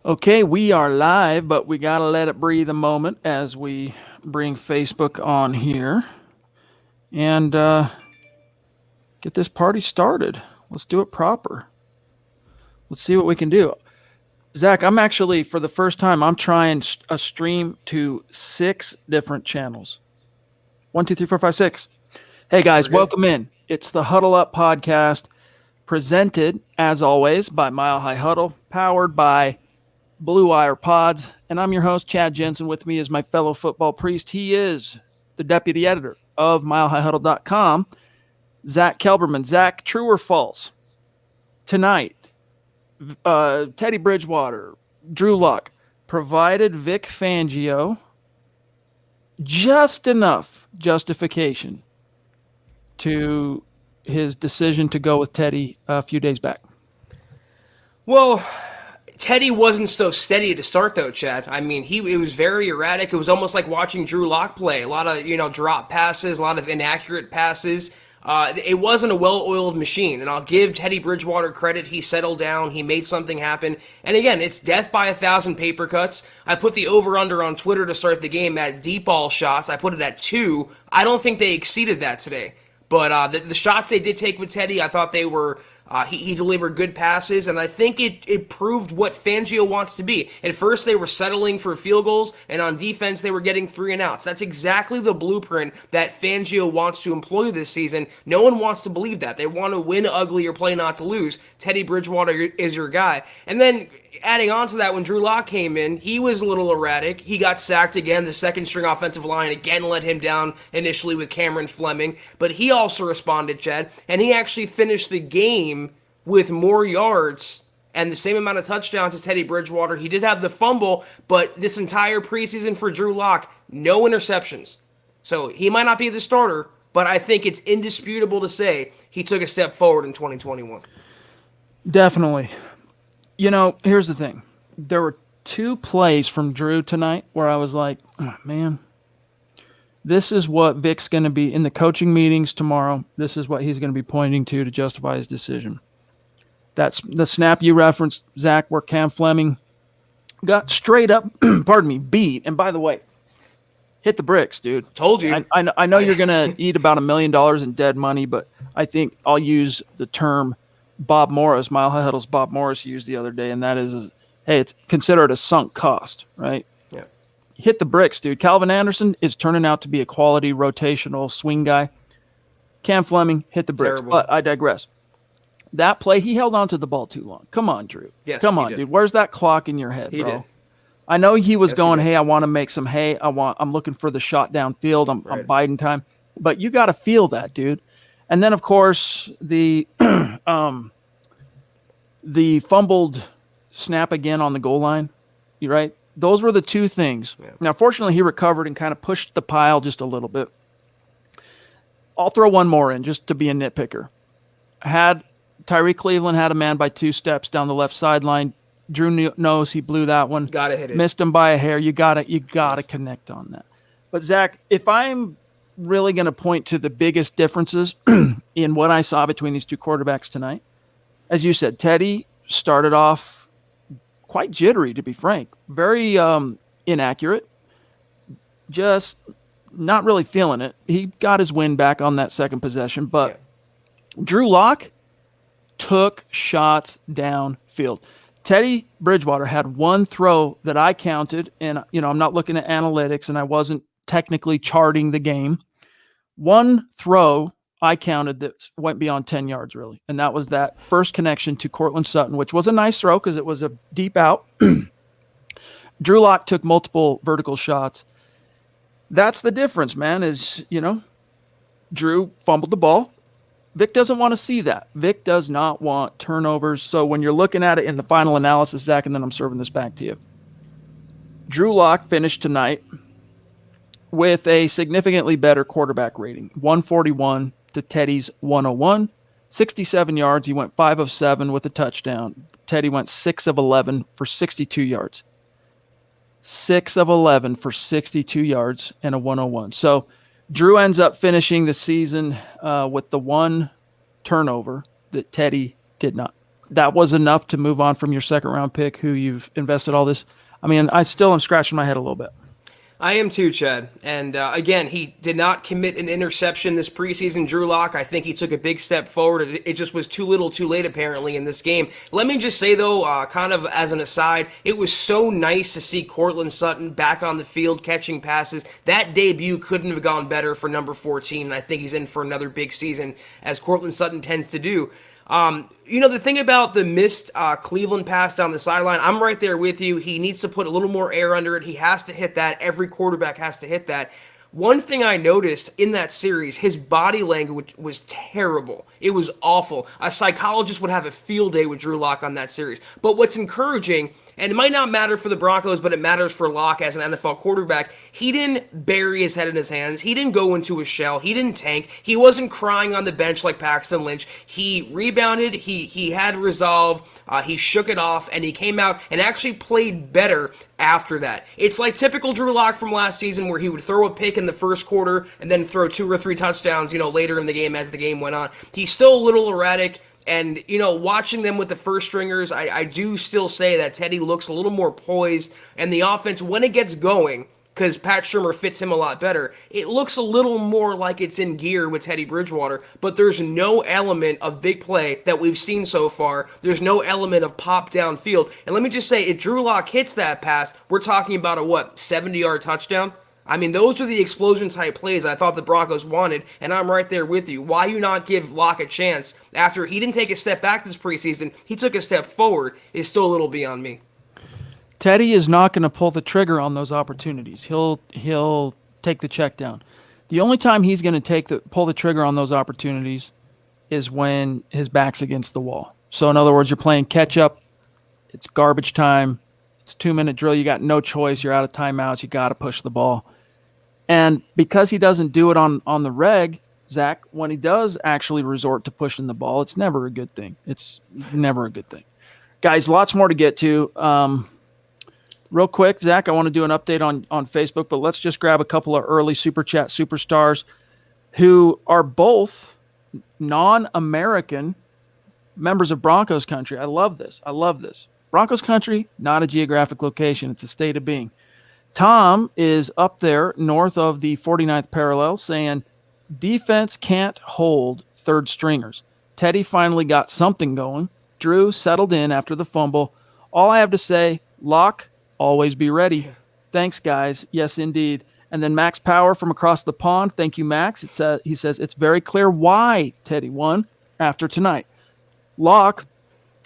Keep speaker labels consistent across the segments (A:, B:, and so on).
A: Okay, we are live, but we got to let it breathe a moment as we bring Facebook on here and get this party started. Let's do it proper. Let's see what we can do. Zach, I'm actually, for the first time, I'm trying a stream to 6 different channels. 1, 2, 3, 4, 5, 6. Hey, guys, welcome in. It's the Huddle Up podcast, presented, as always, by Mile High Huddle, powered by Blue Wire Pods, and I'm your host, Chad Jensen. With me is my fellow football priest. He is the deputy editor of milehighhuddle.com, Zack Kelberman. Zach, true or false? Tonight, Teddy Bridgewater, Drew Lock provided Vic Fangio just enough justification to his decision to go with Teddy a few days back.
B: Well, Teddy wasn't so steady to start, though, Chad. I mean, it was very erratic. It was almost like watching Drew Lock play. A lot of, drop passes, a lot of inaccurate passes. It wasn't a well-oiled machine, and I'll give Teddy Bridgewater credit. He settled down. He made something happen. And again, it's death by 1,000 paper cuts. I put the over-under on Twitter to start the game at deep ball shots. I put it at 2. I don't think they exceeded that today. But the shots they did take with Teddy, I thought they were... He delivered good passes, and I think it proved what Fangio wants to be. At first, they were settling for field goals, and on defense, they were getting 3 and outs. That's exactly the blueprint that Fangio wants to employ this season. No one wants to believe that. They want to win ugly or play not to lose. Teddy Bridgewater is your guy. And then, adding on to that, when Drew Lock came in, he was a little erratic. He got sacked again. The second-string offensive line again let him down initially with Cameron Fleming. But he also responded, Chad, and he actually finished the game with more yards and the same amount of touchdowns as Teddy Bridgewater. He did have the fumble, but this entire preseason for Drew Lock, no interceptions. So he might not be the starter, but I think it's indisputable to say he took a step forward in 2021.
A: Definitely. Here's the thing. There were 2 plays from Drew tonight where I was like, oh, man, this is what Vic's going to be in the coaching meetings tomorrow. This is what he's going to be pointing to justify his decision. That's the snap you referenced, Zach, where Cam Fleming got straight up, beat. And by the way, hit the bricks, dude.
B: Told you.
A: I know you're going to eat about $1 million in dead money, but I think I'll use the term Bob Morris, Mile High Huddle's Bob Morris used the other day, and that is, hey, it's considered a sunk cost, right?
B: Yeah.
A: Hit the bricks, dude. Calvin Anderson is turning out to be a quality rotational swing guy. Cam Fleming hit the bricks,
B: Terrible.
A: But I digress. That play, he held on to the ball too long. Come on, Drew.
B: Yes,
A: Come on,
B: did.
A: dude. Where's that clock in your head,
B: He
A: bro?
B: did.
A: I know he was going,
B: he did.
A: hey, I want to make some hay. I'm looking for the shot downfield. I'm
B: Right.
A: biding time. But you got to feel that, dude. And then, of course, the fumbled snap again on the goal line, you right? Those were the 2 things.
B: Yeah.
A: Now, fortunately, he recovered and kind of pushed the pile just a little bit. I'll throw one more in just to be a nitpicker. Tyree Cleveland had a man by 2 steps down the left sideline. Drew knows he blew that one.
B: Gotta hit it.
A: Missed him by a hair. You gotta connect on that. But Zach, if I'm really going to point to the biggest differences in what I saw between these 2 quarterbacks tonight, as you said, Teddy started off quite jittery, to be frank. Very inaccurate. Just not really feeling it. He got his win back on that second possession, but Drew Lock took shots downfield. Teddy Bridgewater had 1 throw that I counted, and I'm not looking at analytics, and I wasn't technically charting the game. 1 throw I counted that went beyond 10 yards, really, and that was that first connection to Cortland Sutton, which was a nice throw because it was a deep out. Drew Lock took multiple vertical shots. That's the difference, man, is, Drew fumbled the ball. Vic doesn't want to see that. Vic does not want turnovers. So when you're looking at it in the final analysis, Zach, and then I'm serving this back to you, Drew Lock finished tonight with a significantly better quarterback rating, 141 to Teddy's 101, 67 yards. He went 5 of 7 with a touchdown. Teddy went 6 of 11 for 62 yards. 6 of 11 for 62 yards and a 101. So Drew ends up finishing the season with the 1 turnover that Teddy did not. that was enough to move on from your second round pick who you've invested all this? I mean, I still am scratching my head a little bit.
B: I am too, Chad. And again, he did not commit an interception this preseason, Drew Lock. I think he took a big step forward. It just was too little too late, apparently, in this game. Let me just say, though, kind of as an aside, it was so nice to see Courtland Sutton back on the field catching passes. That debut couldn't have gone better for number 14, and I think he's in for another big season, as Courtland Sutton tends to do. The thing about the missed Cleveland pass down the sideline, I'm right there with you. He needs to put a little more air under it. He has to hit that. Every quarterback has to hit that. One thing I noticed in that series, his body language was terrible. It was awful. A psychologist would have a field day with Drew Lock on that series. But what's encouraging, and it might not matter for the Broncos, but it matters for Lock as an NFL quarterback, he didn't bury his head in his hands. He didn't go into a shell. He didn't tank. He wasn't crying on the bench like Paxton Lynch. He rebounded. He had resolve. He shook it off, and he came out and actually played better after that. It's like typical Drew Lock from last season, where he would throw a pick in the first quarter and then throw 2 or 3 touchdowns, later in the game as the game went on. He's still a little erratic. And, watching them with the first stringers, I do still say that Teddy looks a little more poised. And the offense, when it gets going, because Pat Shurmur fits him a lot better, it looks a little more like it's in gear with Teddy Bridgewater. But there's no element of big play that we've seen so far. There's no element of pop downfield. And let me just say, if Drew Lock hits that pass, we're talking about a, 70-yard touchdown? I mean, those are the explosion-type plays I thought the Broncos wanted, and I'm right there with you. Why you not give Lock a chance after he didn't take a step back this preseason, he took a step forward, is still a little beyond me.
A: Teddy is not going to pull the trigger on those opportunities. He'll take the check down. The only time he's going to pull the trigger on those opportunities is when his back's against the wall. So in other words, you're playing catch-up, it's garbage time, it's a 2-minute drill, you got no choice, you're out of timeouts, you got to push the ball. And because he doesn't do it on the reg, Zach, when he does actually resort to pushing the ball, it's never a good thing. It's never a good thing. Guys, lots more to get to. Real quick, Zach, I want to do an update on Facebook, but let's just grab a couple of early Super Chat superstars who are both non-American members of Broncos country. I love this. Broncos country, not a geographic location. It's a state of being. Tom is up there north of the 49th parallel saying defense can't hold third stringers. Teddy finally got something going. Drew settled in after the fumble. All I have to say, Lock, always be ready. Thanks, guys. Yes, indeed. And then Max Power from across the pond. Thank you, Max. He says it's very clear why Teddy won after tonight. Lock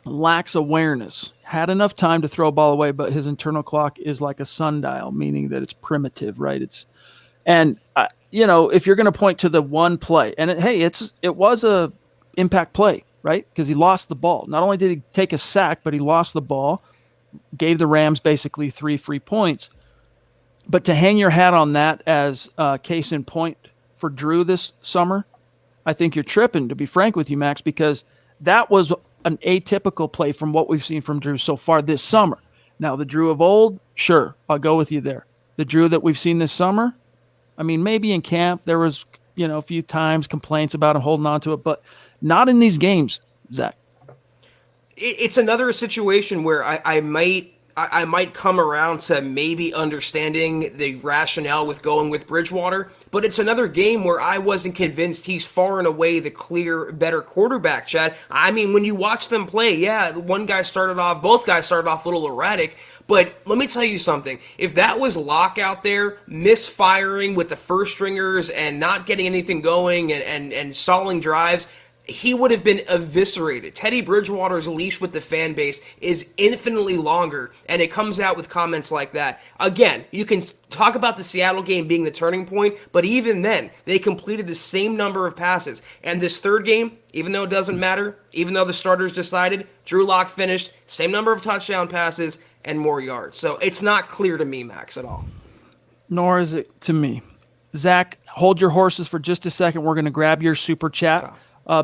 A: lacks awareness. Had enough time to throw a ball away, but his internal clock is like a sundial, meaning that it's primitive, right? If you're going to point to the one play, and it was a impact play, right? Because he lost the ball. Not only did he take a sack, but he lost the ball, gave the Rams basically 3 free points. But to hang your hat on that as a case in point for Drew this summer, I think you're tripping, to be frank with you, Max, because that was an atypical play from what we've seen from Drew so far this summer. Now, the Drew of old, sure, I'll go with you there. The Drew that we've seen this summer, I mean, maybe in camp there was, a few times complaints about him holding on to it, but not in these games, Zach.
B: It's another situation where I might come around to maybe understanding the rationale with going with Bridgewater, but it's another game where I wasn't convinced he's far and away the clear, better quarterback, Chad. I mean, when you watch them play, both guys started off a little erratic, but let me tell you something. If that was Lock out there, misfiring with the first stringers and not getting anything going and stalling drives, he would have been eviscerated. Teddy Bridgewater's leash with the fan base is infinitely longer, and it comes out with comments like that. Again, you can talk about the Seattle game being the turning point, but even then, they completed the same number of passes. And this third game, even though it doesn't matter, even though the starters decided, Drew Lock finished, same number of touchdown passes and more yards. So it's not clear to me, Max, at all.
A: Nor is it to me. Zach, hold your horses for just a second. We're going to grab your super chat.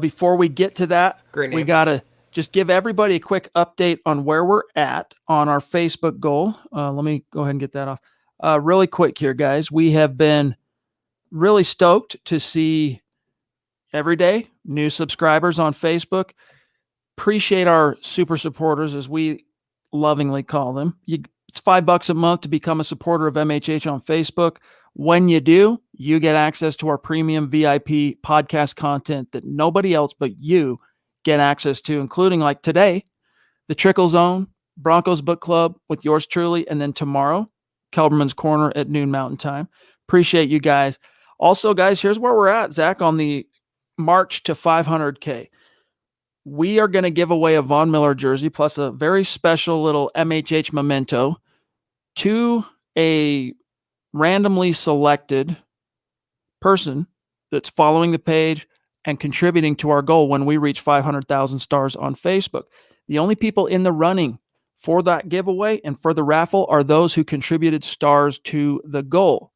A: Before we get to that, we got to just give everybody a quick update on where we're at on our Facebook goal. Let me go ahead and get that off. Really quick here, guys. We have been really stoked to see every day new subscribers on Facebook. appreciate our super supporters, as we lovingly call them. It's $5 a month to become a supporter of MHH on Facebook. When you do, you get access to our premium VIP podcast content that nobody else but you get access to, including like today, the Trickle Zone, Broncos Book Club with yours truly, and then tomorrow, Kelberman's Corner at noon Mountain Time. Appreciate you guys. Also, guys, here's where we're at, Zach, on the march to 500K. We are going to give away a Von Miller jersey plus a very special little MHH memento to a randomly selected person that's following the page and contributing to our goal when we reach 500,000 stars on Facebook. The only people in the running for that giveaway and for the raffle are those who contributed stars to the goal.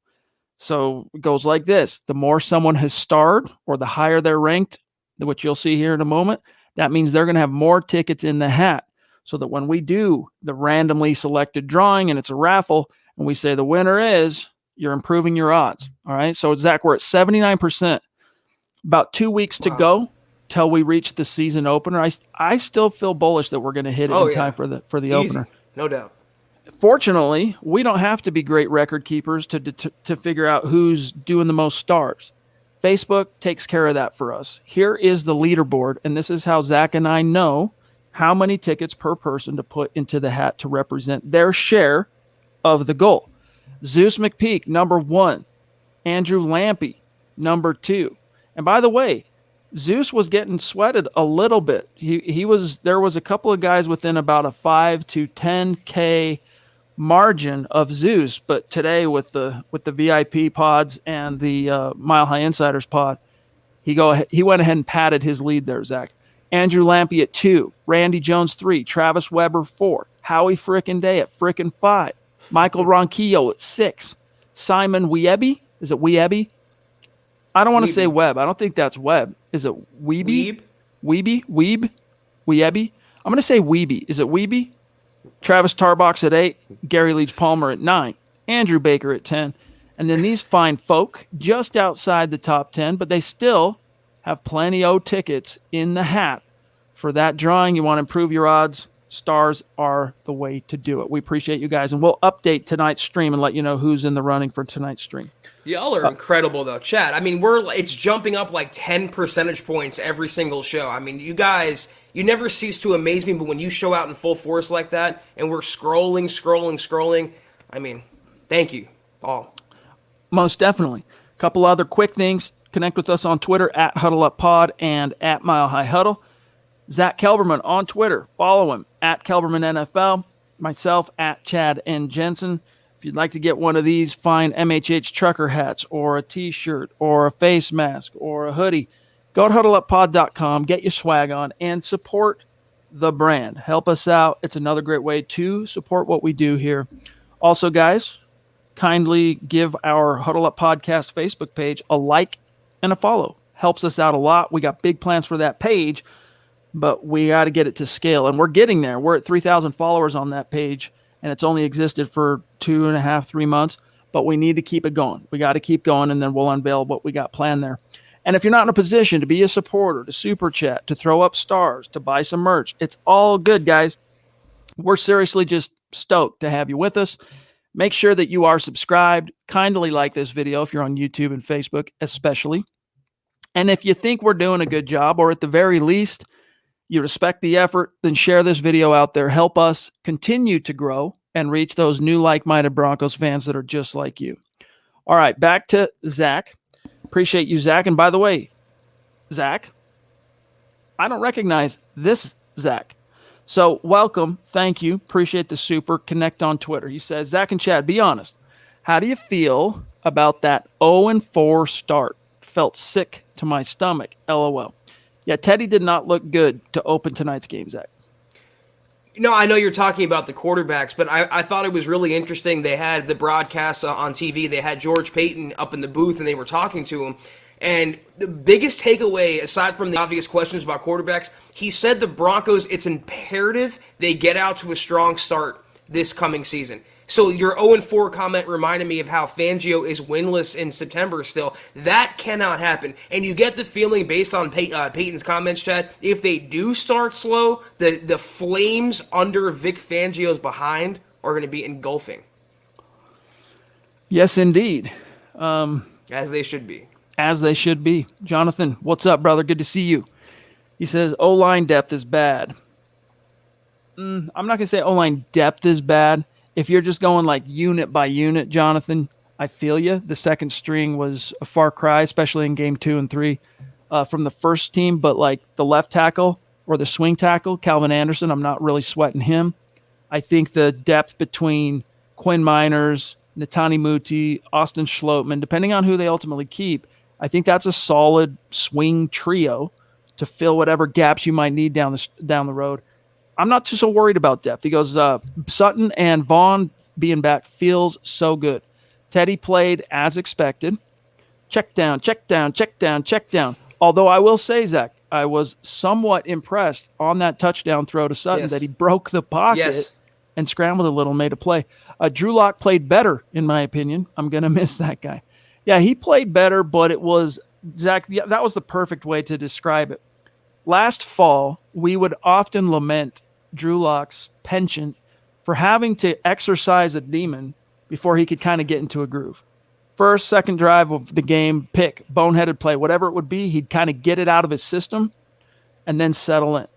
A: So it goes like this. The more someone has starred or the higher they're ranked, which you'll see here in a moment, that means they're going to have more tickets in the hat, so that when we do the randomly selected drawing and it's a raffle and we say the winner is, you're improving your odds. All right. So Zach, we're at 79%. About 2 weeks to go till we reach the season opener. I still feel bullish that we're going to hit it in time for the opener.
B: No doubt.
A: Fortunately, we don't have to be great record keepers to figure out who's doing the most stars. Facebook takes care of that for us. Here is the leaderboard, and this is how Zach and I know how many tickets per person to put into the hat to represent their share of the goal. Zeus McPeak, number 1. Andrew Lampy, number 2. And by the way, Zeus was getting sweated a little bit. There was a couple of guys within about a 5 to 10K margin of Zeus, but today with the VIP pods and the Mile High Insiders pod, he went ahead and padded his lead there, Zach. Andrew Lampy at 2, Randy Jones 3, Travis Weber 4, Howie frickin' Day at frickin' 5, Michael Ronquillo at 6, Simon Wiebi, is it Wiebi? I don't want to say Webb. I don't think that's Webb. Is it Weeby? Weeb? Wiebi? I'm going to say Weeby. Is it Weeby? Travis Tarbox at 8, Gary Leach Palmer at 9, Andrew Baker at 10, and then these fine folk just outside the top 10, but they still have plenty of tickets in the hat for that drawing. You want to improve your odds, stars are the way to do it. We appreciate you guys, and we'll update tonight's stream and let you know who's in the running for tonight's stream.
B: Y'all are incredible, though, Chad. I mean, it's jumping up like 10 percentage points every single show. I mean, you guys, you never cease to amaze me, but when you show out in full force like that, and we're scrolling, I mean, thank you all.
A: Most definitely. A couple other quick things. Connect with us on Twitter at HuddleUpPod and at Mile High Huddle. Zach Kelberman on Twitter. Follow him at Kelberman NFL. Myself at Chad and Jensen. If you'd like to get one of these fine MHH trucker hats or a t-shirt or a face mask or a hoodie, go to huddleuppod.com, get your swag on, and support the brand. Help us out. It's another great way to support what we do here. Also, guys, kindly give our Huddle Up Podcast Facebook page a like and a follow. Helps us out a lot. We got big plans for that page, but we got to get it to scale, and we're getting there. We're at 3,000 followers on that page, and it's only existed for 2.5, 3 months, but we need to keep it going. We got to keep going, and then we'll unveil what we got planned there. And if you're not in a position to be a supporter, to super chat, to throw up stars, to buy some merch, it's all good, guys. We're seriously just stoked to have you with us. Make sure that you are subscribed. Kindly like this video if you're on YouTube and Facebook especially. And if you think we're doing a good job, or at the very least, you respect the effort, then share this video out there. Help us continue to grow and reach those new like-minded Broncos fans that are just like you. All right, back to Zach. Appreciate you, Zach. And by the way, Zach, I don't recognize this Zach. So welcome. Thank you. Appreciate the super. Connect on Twitter. He says, Zach and Chad, be honest. How do you feel about that 0-4 start? Felt sick to my stomach. LOL. Yeah, Teddy did not look good to open tonight's game, Zach.
B: No, I know you're talking about the quarterbacks, but I thought it was really interesting. They had the broadcast on TV. They had George Payton up in the booth, and they were talking to him. And the biggest takeaway, aside from the obvious questions about quarterbacks, he said the Broncos, it's imperative they get out to a strong start this coming season. So your 0-4 comment reminded me of how Fangio is winless in September still. That cannot happen. And you get the feeling based on Peyton's comments, Chad, if they do start slow, the flames under Vic Fangio's behind are going to be engulfing.
A: Yes, indeed.
B: As they should be.
A: As they should be. Jonathan, what's up, brother? Good to see you. He says O-line depth is bad. I'm not going to say O-line depth is bad. If you're just going like unit by unit, Jonathan, I feel you. The second string was a far cry, especially in game 2 and 3 from the first team. But like the left tackle or the swing tackle, Calvin Anderson, I'm not really sweating him. I think the depth between Quinn Miners, Netani Muti, Austin Schlottman, depending on who they ultimately keep, I think that's a solid swing trio to fill whatever gaps you might need down the road. I'm not too so worried about depth. He goes, Sutton and Vaughn being back feels so good. Teddy played as expected. Check down, check down, check down, check down. Although I will say, Zach, I was somewhat impressed on that touchdown throw to Sutton that he broke the pocket and scrambled a little, made a play. Drew Lock played better, in my opinion. I'm going to miss that guy. Yeah, he played better, but it was, Zach, that was the perfect way to describe it. Last fall, we would often lament Drew Lock's penchant for having to exercise a demon before he could kind of get into a groove. First, second drive of the game, pick, boneheaded play, whatever it would be, he'd kind of get it out of his system and then settle in.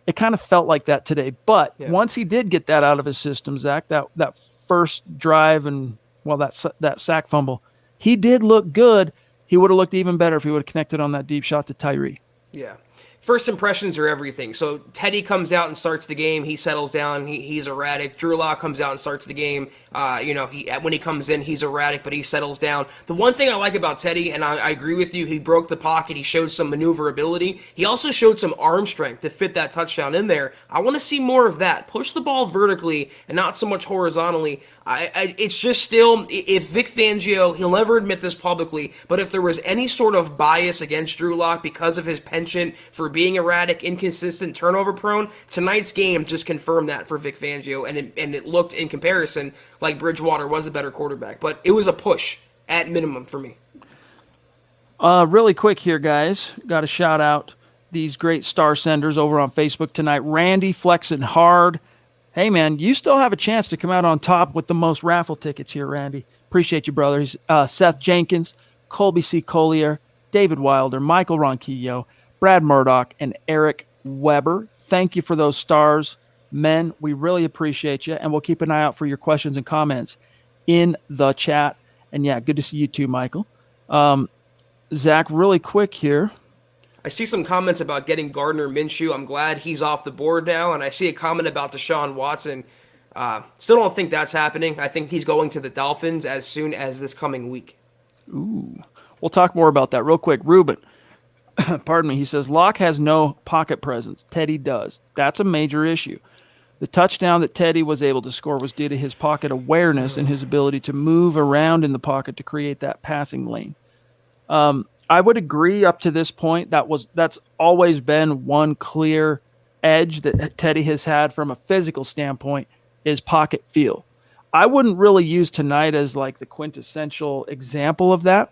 A: It kind of felt like that today. But once he did get that out of his system, Zach, that first drive and, well, that sack fumble, he did look good. He would have looked even better if he would have connected on that deep shot to Tyree.
B: Yeah. First impressions are everything. So Teddy comes out and starts the game. He settles down. He's erratic. Drew Lock comes out and starts the game. When he comes in, he's erratic, but he settles down. The one thing I like about Teddy, and I agree with you, he broke the pocket. He showed some maneuverability. He also showed some arm strength to fit that touchdown in there. I want to see more of that. Push the ball vertically and not so much horizontally. It's just still, if Vic Fangio, he'll never admit this publicly, but if there was any sort of bias against Drew Lock because of his penchant for being erratic, inconsistent, turnover prone, tonight's game just confirmed that for Vic Fangio, and it looked in comparison like Bridgewater was a better quarterback, but it was a push at minimum for me.
A: Really quick here, guys. Got to shout out these great star senders over on Facebook tonight. Randy flexing hard. Hey, man, you still have a chance to come out on top with the most raffle tickets here, Randy. Appreciate you, brothers. Seth Jenkins, Colby C. Collier, David Wilder, Michael Ronquillo, Brad Murdoch, and Eric Weber. Thank you for those stars. Men, we really appreciate you, and we'll keep an eye out for your questions and comments in the chat. And, yeah, good to see you too, Michael. Zach, really quick here.
B: I see some comments about getting Gardner Minshew. I'm glad he's off the board now. And I see a comment about Deshaun Watson. Still don't think that's happening. I think he's going to the Dolphins as soon as this coming week.
A: Ooh. We'll talk more about that real quick. Ruben, pardon me, he says, Locke has no pocket presence. Teddy does. That's a major issue. The touchdown that Teddy was able to score was due to his pocket awareness and his ability to move around in the pocket to create that passing lane. I would agree up to this point. That's always been one clear edge that Teddy has had from a physical standpoint is pocket feel. I wouldn't really use tonight as like the quintessential example of that.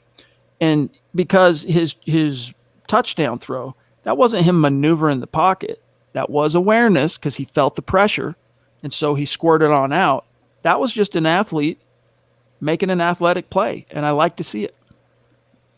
A: And because his touchdown throw, that wasn't him maneuvering the pocket. That was awareness because he felt the pressure. And so he squirted on out. That was just an athlete making an athletic play. And I like to see it.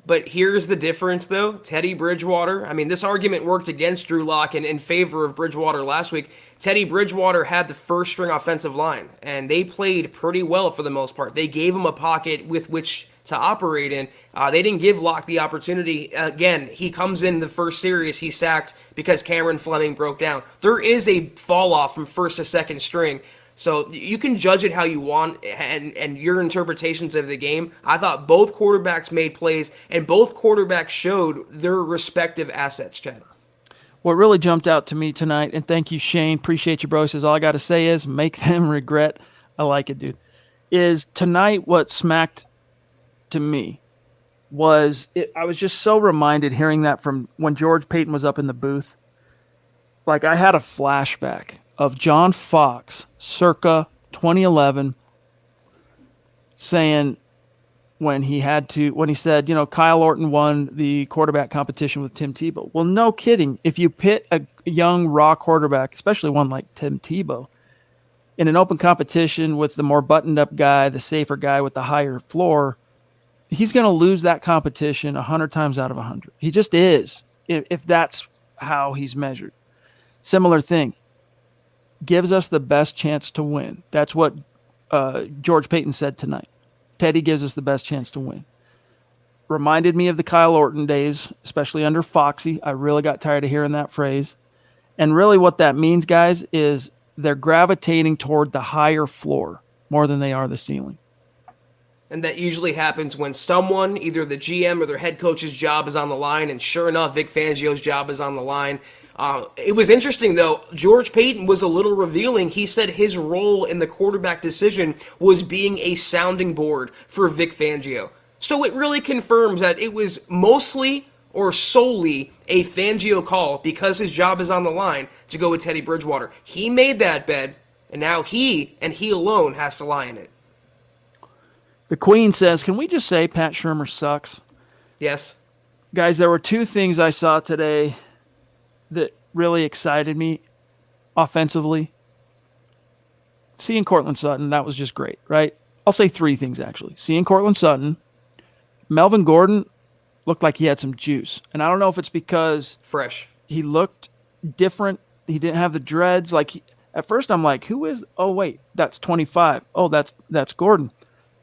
B: But here's the difference, though. Teddy Bridgewater, I mean, this argument worked against Drew Lock and in favor of Bridgewater last week. Teddy Bridgewater had the first-string offensive line, and they played pretty well for the most part. They gave him a pocket with which to operate in. They didn't give Lock the opportunity. Again, he comes in the first series, he's sacked because Cameron Fleming broke down. There is a fall-off from first to second string. So you can judge it how you want and your interpretations of the game. I thought both quarterbacks made plays and both quarterbacks showed their respective assets, Chad.
A: What really jumped out to me tonight, and thank you, Shane, appreciate you, bro. He says, all I got to say is make them regret. I like it, dude. Is tonight what smacked to me was I was just so reminded hearing that from when George Payton was up in the booth. Like I had a flashback of John Fox circa 2011 saying when he said, Kyle Orton won the quarterback competition with Tim Tebow. Well, no kidding. If you pit a young raw quarterback, especially one like Tim Tebow, in an open competition with the more buttoned up guy, the safer guy with the higher floor, he's going to lose that competition 100 times out of 100. He just is, if that's how he's measured. Similar thing. Gives us the best chance to win. That's what George Payton said tonight. Teddy gives us the best chance to win. Reminded me of the Kyle Orton days, especially under Foxy. I really got tired of hearing that phrase. And really what that means, guys, is they're gravitating toward the higher floor more than they are the ceiling.
B: And that usually happens when someone, either the GM or their head coach's job is on the line, and sure enough, Vic Fangio's job is on the line. It was interesting, though. George Payton was a little revealing. He said his role in the quarterback decision was being a sounding board for Vic Fangio. So it really confirms that it was mostly or solely a Fangio call because his job is on the line to go with Teddy Bridgewater. He made that bed, and now he, and he alone, has to lie in it.
A: The Queen says, can we just say Pat Shurmur sucks?
B: Yes.
A: Guys, there were two things I saw today that really excited me offensively. Seeing Cortland Sutton, that was just great, right? I'll say three things, actually. Seeing Cortland Sutton, Melvin Gordon looked like he had some juice. And I don't know if it's because
B: fresh.
A: He looked different. He didn't have the dreads. At first I'm like, who is, oh, wait, that's 25. Oh, that's Gordon.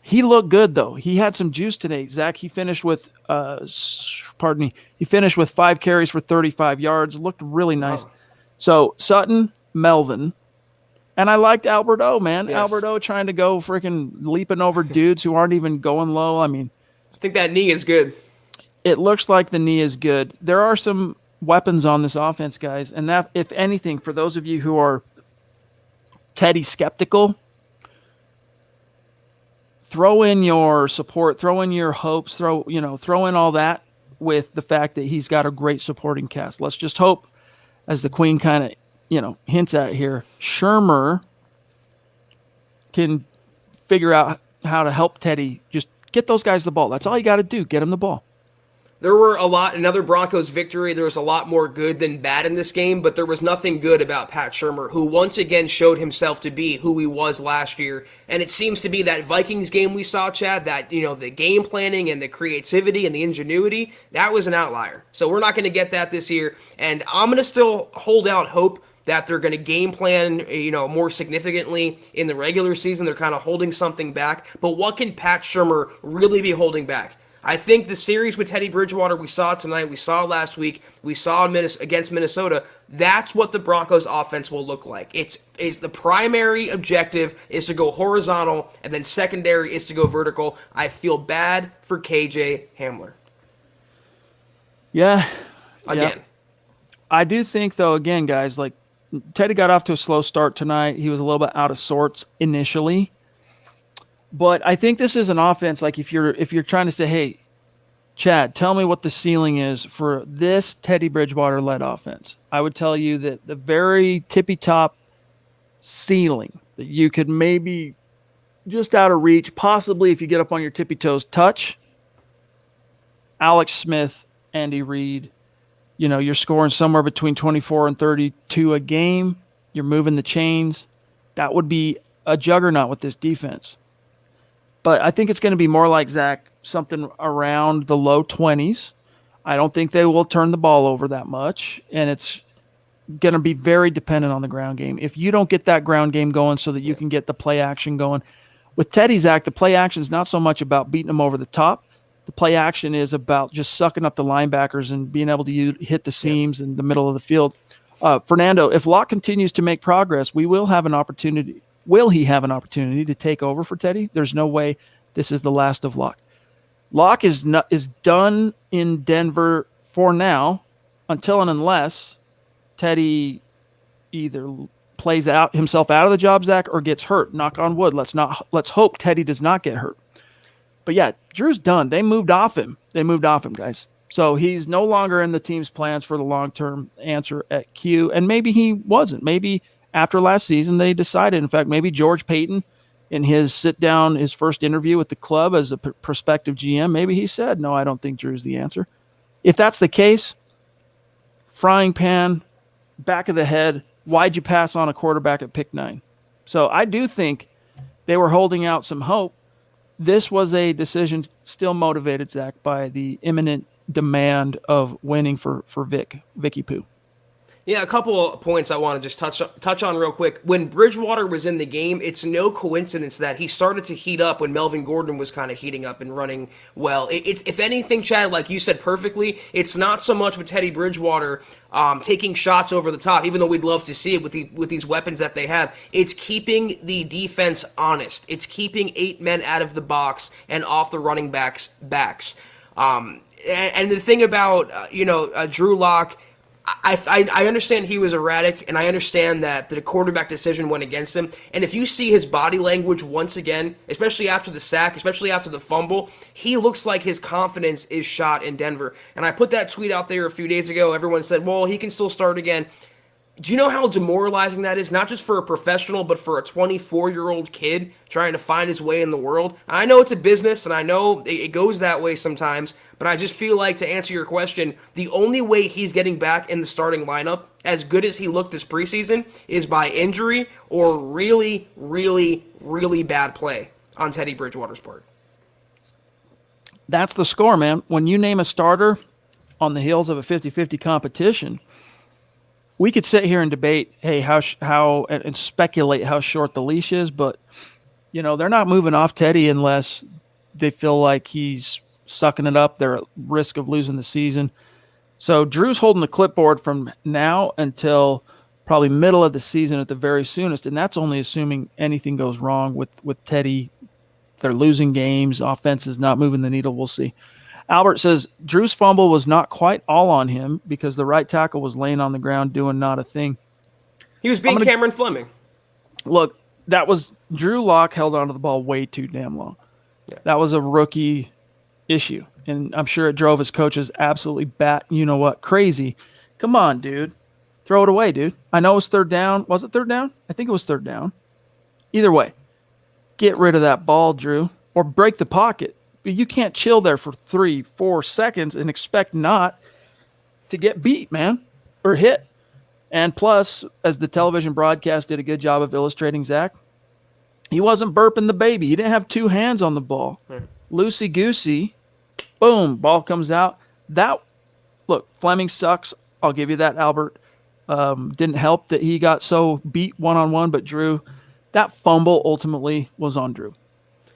A: He looked good, though. He had some juice today. Zach, he finished with, he finished with 5 carries for 35 yards. Looked really nice. Wow. So Sutton, Melvin, and I liked Albert O, man. Yes. Albert O trying to go freaking leaping over dudes who aren't even going low. I mean,
B: I think that knee is good.
A: It looks like the knee is good. There are some weapons on this offense, guys, and that, if anything, for those of you who are Teddy skeptical, throw in your support, throw in your hopes, throw in all that with the fact that he's got a great supporting cast. Let's just hope, as the Queen kind of, hints at here, Shurmur can figure out how to help Teddy just get those guys the ball. That's all you got to do. Get them the ball.
B: There were another Broncos victory, there was a lot more good than bad in this game, but there was nothing good about Pat Shurmur, who once again showed himself to be who he was last year. And it seems to be that Vikings game we saw, Chad, that, the game planning and the creativity and the ingenuity, that was an outlier. So we're not going to get that this year. And I'm going to still hold out hope that they're going to game plan, more significantly in the regular season. They're kind of holding something back. But what can Pat Shurmur really be holding back? I think the series with Teddy Bridgewater, we saw tonight, we saw last week, we saw against Minnesota, that's what the Broncos offense will look like. It's the primary objective is to go horizontal, and then secondary is to go vertical. I feel bad for KJ Hamler.
A: Yeah.
B: Again.
A: Yeah. I do think, though, again, guys, Teddy got off to a slow start tonight. He was a little bit out of sorts initially. But I think this is an offense, if you're trying to say, hey, Chad, tell me what the ceiling is for this Teddy Bridgewater-led offense. I would tell you that the very tippy-top ceiling that you could maybe just out of reach, possibly if you get up on your tippy toes, touch, Alex Smith, Andy Reid. You're scoring somewhere between 24 and 32 a game. You're moving the chains. That would be a juggernaut with this defense. But I think it's going to be more like, Zach, something around the low 20s. I don't think they will turn the ball over that much, and it's going to be very dependent on the ground game. If you don't get that ground game going so that you can get the play action going. With Teddy, Zach, the play action is not so much about beating them over the top. The play action is about just sucking up the linebackers and being able to hit the seams in the middle of the field. Fernando, if Locke continues to make progress, we will have an opportunity. Will he have an opportunity to take over for Teddy? There's no way this is the last of Locke. Locke is done in Denver for now, until and unless Teddy either plays himself out of the job, Zach, or gets hurt. Knock on wood. Let's hope Teddy does not get hurt. But yeah, Drew's done. They moved off him, guys. So he's no longer in the team's plans for the long-term answer at Q. And maybe he wasn't. Maybe after last season they decided, in fact, maybe George Payton in his sit down, his first interview with the club as a prospective GM, maybe he said, no, I don't think Drew's the answer. If that's the case, frying pan, back of the head, why'd you pass on a quarterback at pick 9? So I do think they were holding out some hope. This was a decision still motivated, Zach, by the imminent demand of winning for Vicky Pooh.
B: Yeah, a couple of points I want to just touch on real quick. When Bridgewater was in the game, it's no coincidence that he started to heat up when Melvin Gordon was kind of heating up and running well. It's if anything, Chad, like you said perfectly, it's not so much with Teddy Bridgewater taking shots over the top, even though we'd love to see it with these weapons that they have. It's keeping the defense honest. It's keeping 8 men out of the box and off the running backs' backs. And the thing about Drew Lock. I understand he was erratic, and I understand that the quarterback decision went against him. And if you see his body language once again, especially after the sack, especially after the fumble, he looks like his confidence is shot in Denver. And I put that tweet out there a few days ago. Everyone said, well, he can still start again. Do you know how demoralizing that is? Not just for a professional, but for a 24-year-old kid trying to find his way in the world. I know it's a business, and I know it goes that way sometimes, but I just feel like, to answer your question, the only way he's getting back in the starting lineup, as good as he looked this preseason, is by injury or really, really, really bad play on Teddy Bridgewater's part.
A: That's the score, man. When you name a starter on the heels of a 50-50 competition, we could sit here and debate, hey, how and speculate how short the leash is, but they're not moving off Teddy unless they feel like he's sucking it up. They're at risk of losing the season. So Drew's holding the clipboard from now until probably middle of the season at the very soonest, and that's only assuming anything goes wrong with Teddy. They're losing games, offense is not moving the needle. We'll see. Albert says Drew's fumble was not quite all on him because the right tackle was laying on the ground doing not a thing.
B: He was being Cameron Fleming.
A: Look, that was Drew Lock held onto the ball way too damn long. Yeah. That was a rookie issue, and I'm sure it drove his coaches absolutely crazy. Come on, dude. Throw it away, dude. I know it was third down. Was it third down? I think it was third down. Either way, get rid of that ball, Drew, or break the pocket. You can't chill there for 3-4 seconds and expect not to get beat, man, or hit. And plus, as the television broadcast did a good job of illustrating, Zach, he wasn't burping the baby. He didn't have 2 hands on the ball. Loosey-goosey, boom, ball comes out. Look, Fleming sucks. I'll give you that, Albert. Didn't help that he got so beat one-on-one, but Drew, that fumble ultimately was on Drew.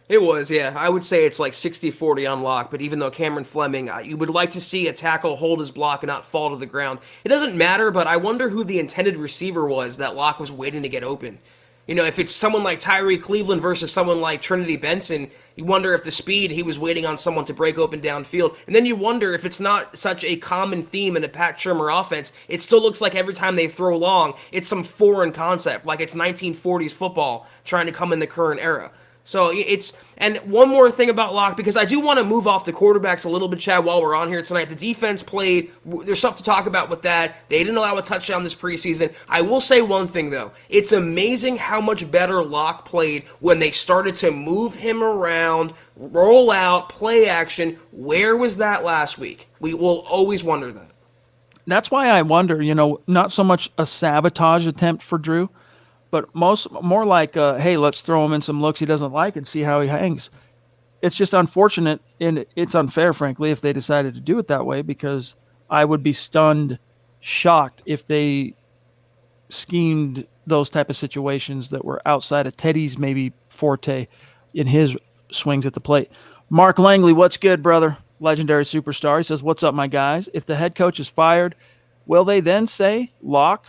B: It was, yeah. I would say it's like 60-40 on Lock, but even though Cameron Fleming, you would like to see a tackle hold his block and not fall to the ground. It doesn't matter, but I wonder who the intended receiver was that Lock was waiting to get open. If it's someone like Tyree Cleveland versus someone like Trinity Benson, you wonder if the speed, he was waiting on someone to break open downfield. And then you wonder if it's not such a common theme in a Pat Shurmur offense, it still looks like every time they throw long, it's some foreign concept, like it's 1940s football trying to come in the current era. So and one more thing about Lock, because I do want to move off the quarterbacks a little bit, Chad, while we're on here tonight. The defense played, there's stuff to talk about with that. They didn't allow a touchdown this preseason. I will say one thing, though. It's amazing how much better Lock played when they started to move him around, roll out, play action. Where was that last week? We will always wonder that.
A: That's why I wonder, not so much a sabotage attempt for Drew, but more like, hey, let's throw him in some looks he doesn't like and see how he hangs. It's just unfortunate, and it's unfair, frankly, if they decided to do it that way, because I would be stunned, shocked if they schemed those type of situations that were outside of Teddy's maybe forte in his swings at the plate. Mark Langley, what's good, brother? Legendary superstar. He says, what's up, my guys? If the head coach is fired, will they then say Lock?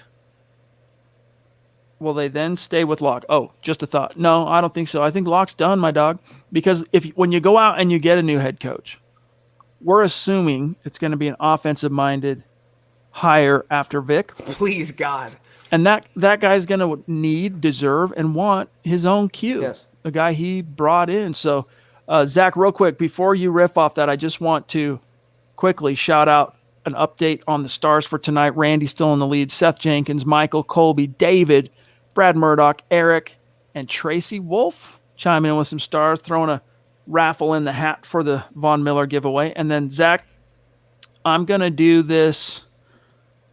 A: Will they then stay with Lock? Oh, just a thought. No, I don't think so. I think Lock's done, my dog. Because when you go out and you get a new head coach, we're assuming it's going to be an offensive-minded hire after Vic.
B: Please, God.
A: And that guy's going to deserve, and want his own cue.
B: Yes.
A: The guy he brought in. So, Zach, real quick, before you riff off that, I just want to quickly shout out an update on the stars for tonight. Randy still in the lead. Seth Jenkins, Michael, Colby, David, Brad Murdoch, Eric, and Tracy Wolf. chiming in with some stars, throwing a raffle in the hat for the Von Miller giveaway. And then, Zach, I'm going to do this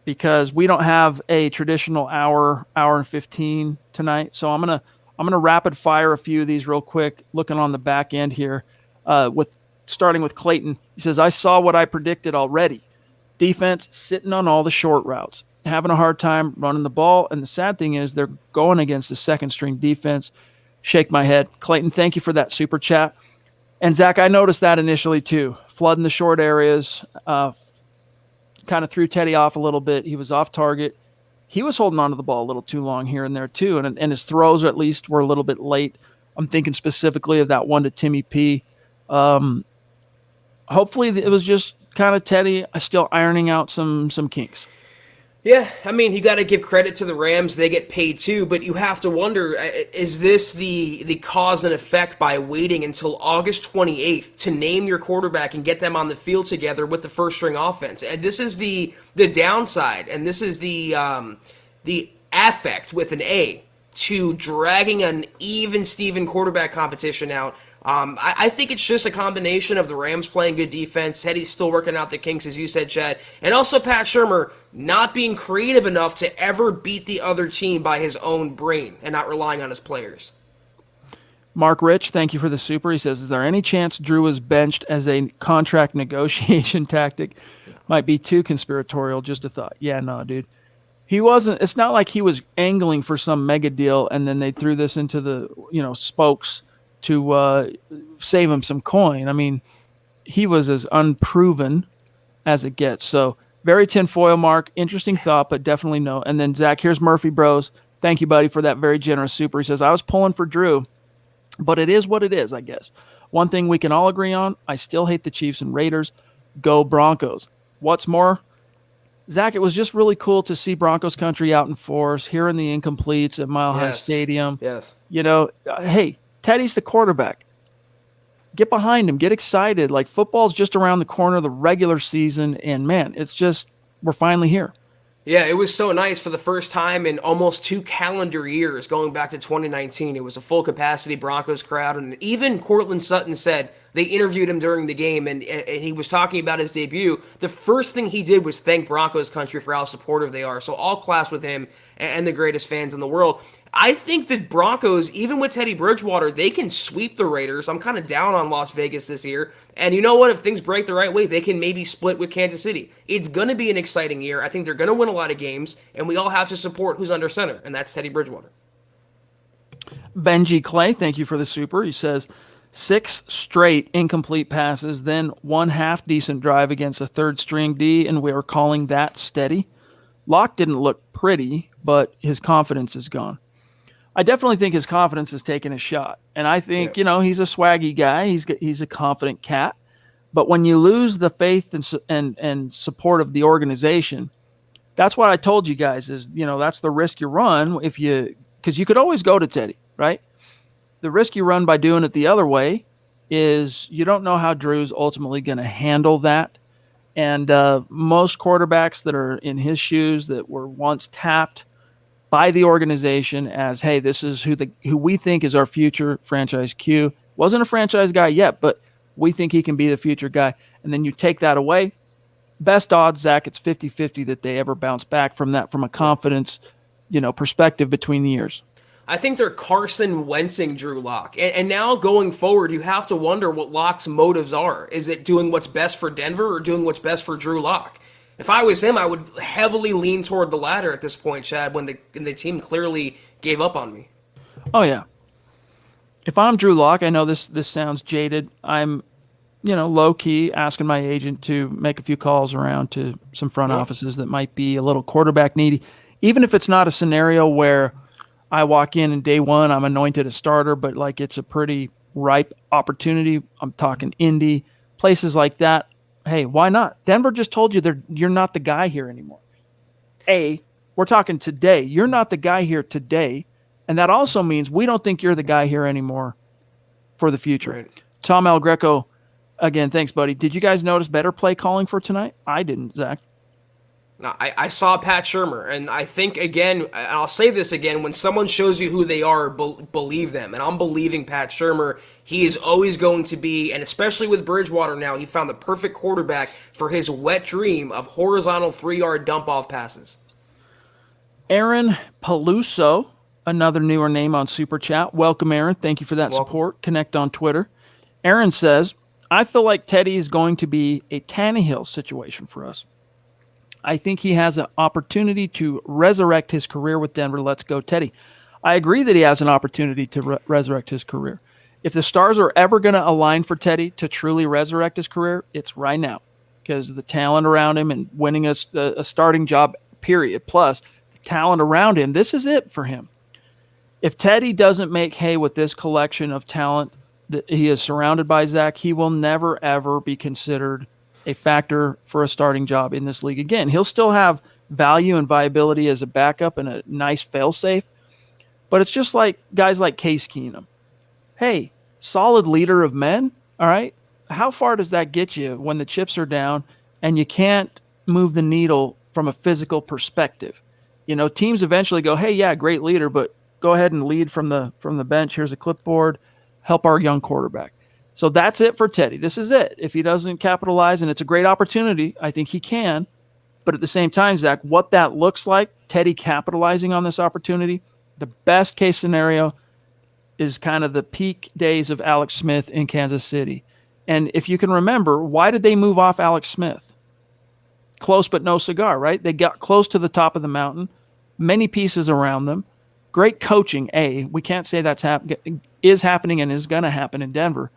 A: because we don't have a traditional hour and 15 tonight. So I'm gonna rapid fire a few of these real quick, looking on the back end here, with starting with Clayton. He says, I saw what I predicted already. Defense sitting on all the short routes, having a hard time running the ball. And the sad thing is they're going against a second string defense. Shake my head. Clayton, thank you for that super chat. And Zach, I noticed that initially too. Flooding the short areas, kind of threw Teddy off a little bit. He was off target. He was holding on to the ball a little too long here and there too. And his throws at least were a little bit late. I'm thinking specifically of that one to Timmy P. Hopefully it was just kind of Teddy still ironing out some kinks.
B: Yeah, I mean, you got to give credit to the Rams. They get paid too, but you have to wonder, is this the cause and effect by waiting until August 28th to name your quarterback and get them on the field together with the first string offense? And this is the downside, and this is the affect with an A to dragging an even Steven quarterback competition out. I think it's just a combination of the Rams playing good defense, Teddy's still working out the kinks, as you said, Chad, and also Pat Shurmur not being creative enough to ever beat the other team by his own brain and not relying on his players.
A: Mark Rich, thank you for the super. He says, is there any chance Drew was benched as a contract negotiation tactic? Might be too conspiratorial, just a thought. Yeah, no, dude. He wasn't. It's not like he was angling for some mega deal and then they threw this into the, spokes to save him some coin. I mean, he was as unproven as it gets. So very tinfoil, Mark. Interesting thought, but definitely no. And then, Zach, here's Murphy Bros. Thank you, buddy, for that very generous super. He says, I was pulling for Drew, but it is what it is, I guess. One thing we can all agree on, I still hate the Chiefs and Raiders. Go Broncos. What's more, Zach, it was just really cool to see Broncos country out in force, hearing the incompletes at Mile High Stadium.
B: Yes.
A: Hey, Teddy's the quarterback. Get behind him. Get excited. Like, football's just around the corner of the regular season, and, man, it's just we're finally here.
B: Yeah, it was so nice for the first time in almost 2 calendar years, going back to 2019. It was a full-capacity Broncos crowd, and even Courtland Sutton said they interviewed him during the game, and he was talking about his debut. The first thing he did was thank Broncos country for how supportive they are. So all class with him and the greatest fans in the world. I think the Broncos, even with Teddy Bridgewater, they can sweep the Raiders. I'm kind of down on Las Vegas this year. And you know what? If things break the right way, they can maybe split with Kansas City. It's going to be an exciting year. I think they're going to win a lot of games, and we all have to support who's under center, and that's Teddy Bridgewater.
A: Benji Clay, thank you for the super. He says, 6 straight incomplete passes, then 1 half decent drive against a third string D, and we are calling that steady. Locke didn't look pretty, but his confidence is gone. I definitely think his confidence has taken a shot. And I think, he's a swaggy guy. He's a confident cat. But when you lose the faith and support of the organization, that's what I told you guys is, that's the risk you run because you could always go to Teddy, right? The risk you run by doing it the other way is you don't know how Drew's ultimately going to handle that. And most quarterbacks that are in his shoes that were once tapped by the organization as, hey, this is who we think is our future franchise Q. Wasn't a franchise guy yet, but we think he can be the future guy. And then you take that away. Best odds, Zach, it's 50-50 that they ever bounce back from that, from a confidence, perspective between the years.
B: I think they're Carson Wentzing Drew Lock. And now going forward, you have to wonder what Lock's motives are. Is it doing what's best for Denver or doing what's best for Drew Lock? If I was him, I would heavily lean toward the latter at this point, Chad, when the team clearly gave up on me.
A: Oh, yeah. If I'm Drew Lock, I know this sounds jaded. I'm, low-key asking my agent to make a few calls around to some front offices that might be a little quarterback needy. Even if it's not a scenario where I walk in and day one I'm anointed a starter, but like it's a pretty ripe opportunity. I'm talking Indy, places like that. Hey, why not? Denver just told you you're not the guy here anymore. We're talking today. You're not the guy here today. And that also means we don't think you're the guy here anymore for the future. Right. Tom El Greco, again, thanks, buddy. Did you guys notice better play calling for tonight? I didn't, Zach.
B: Now, I saw Pat Shurmur, and I think, again, and I'll say this again, when someone shows you who they are, believe them. And I'm believing Pat Shurmur. He is always going to be, and especially with Bridgewater now, he found the perfect quarterback for his wet dream of horizontal 3-yard dump-off passes.
A: Aaron Peluso, another newer name on Super Chat. Welcome, Aaron. Thank you for that support. Connect on Twitter. Aaron says, I feel like Teddy is going to be a Tannehill situation for us. I think he has an opportunity to resurrect his career with Denver. Let's go, Teddy. I agree that he has an opportunity to resurrect his career. If the stars are ever going to align for Teddy to truly resurrect his career, it's right now because of the talent around him and winning a starting job, period. Plus, the talent around him, this is it for him. If Teddy doesn't make hay with this collection of talent that he is surrounded by, Zach, he will never, ever be considered a factor for a starting job in this league again. He'll still have value and viability as a backup and a nice fail-safe, but it's just like guys like Case Keenum. Hey, solid leader of men, all right? How far does that get you when the chips are down and you can't move the needle from a physical perspective? You know, teams eventually go, hey, yeah, great leader, but go ahead and lead from the bench. Here's a clipboard. Help our young quarterback. So that's it for Teddy. This is it. If he doesn't capitalize, and it's a great opportunity, I think he can. But at the same time, Zach, what that looks like, Teddy capitalizing on this opportunity, the best case scenario is kind of the peak days of Alex Smith in Kansas City. And if you can remember, why did they move off Alex Smith? Close but no cigar, right? They got close to the top of the mountain, many pieces around them. Great coaching, we can't say that's is happening and is going to happen in Denver.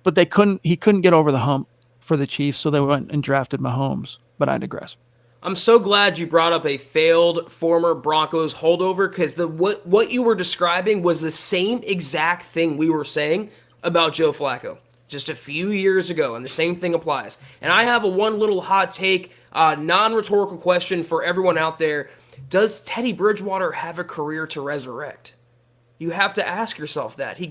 A: But he couldn't get over the hump for the Chiefs, so they went and drafted Mahomes. But I digress.
B: I'm so glad you brought up a failed former Broncos holdover because what you were describing was the same exact thing we were saying about Joe Flacco just a few years ago, and the same thing applies. And I have one little hot take, non-rhetorical question for everyone out there. Does Teddy Bridgewater have a career to resurrect? You have to ask yourself that. He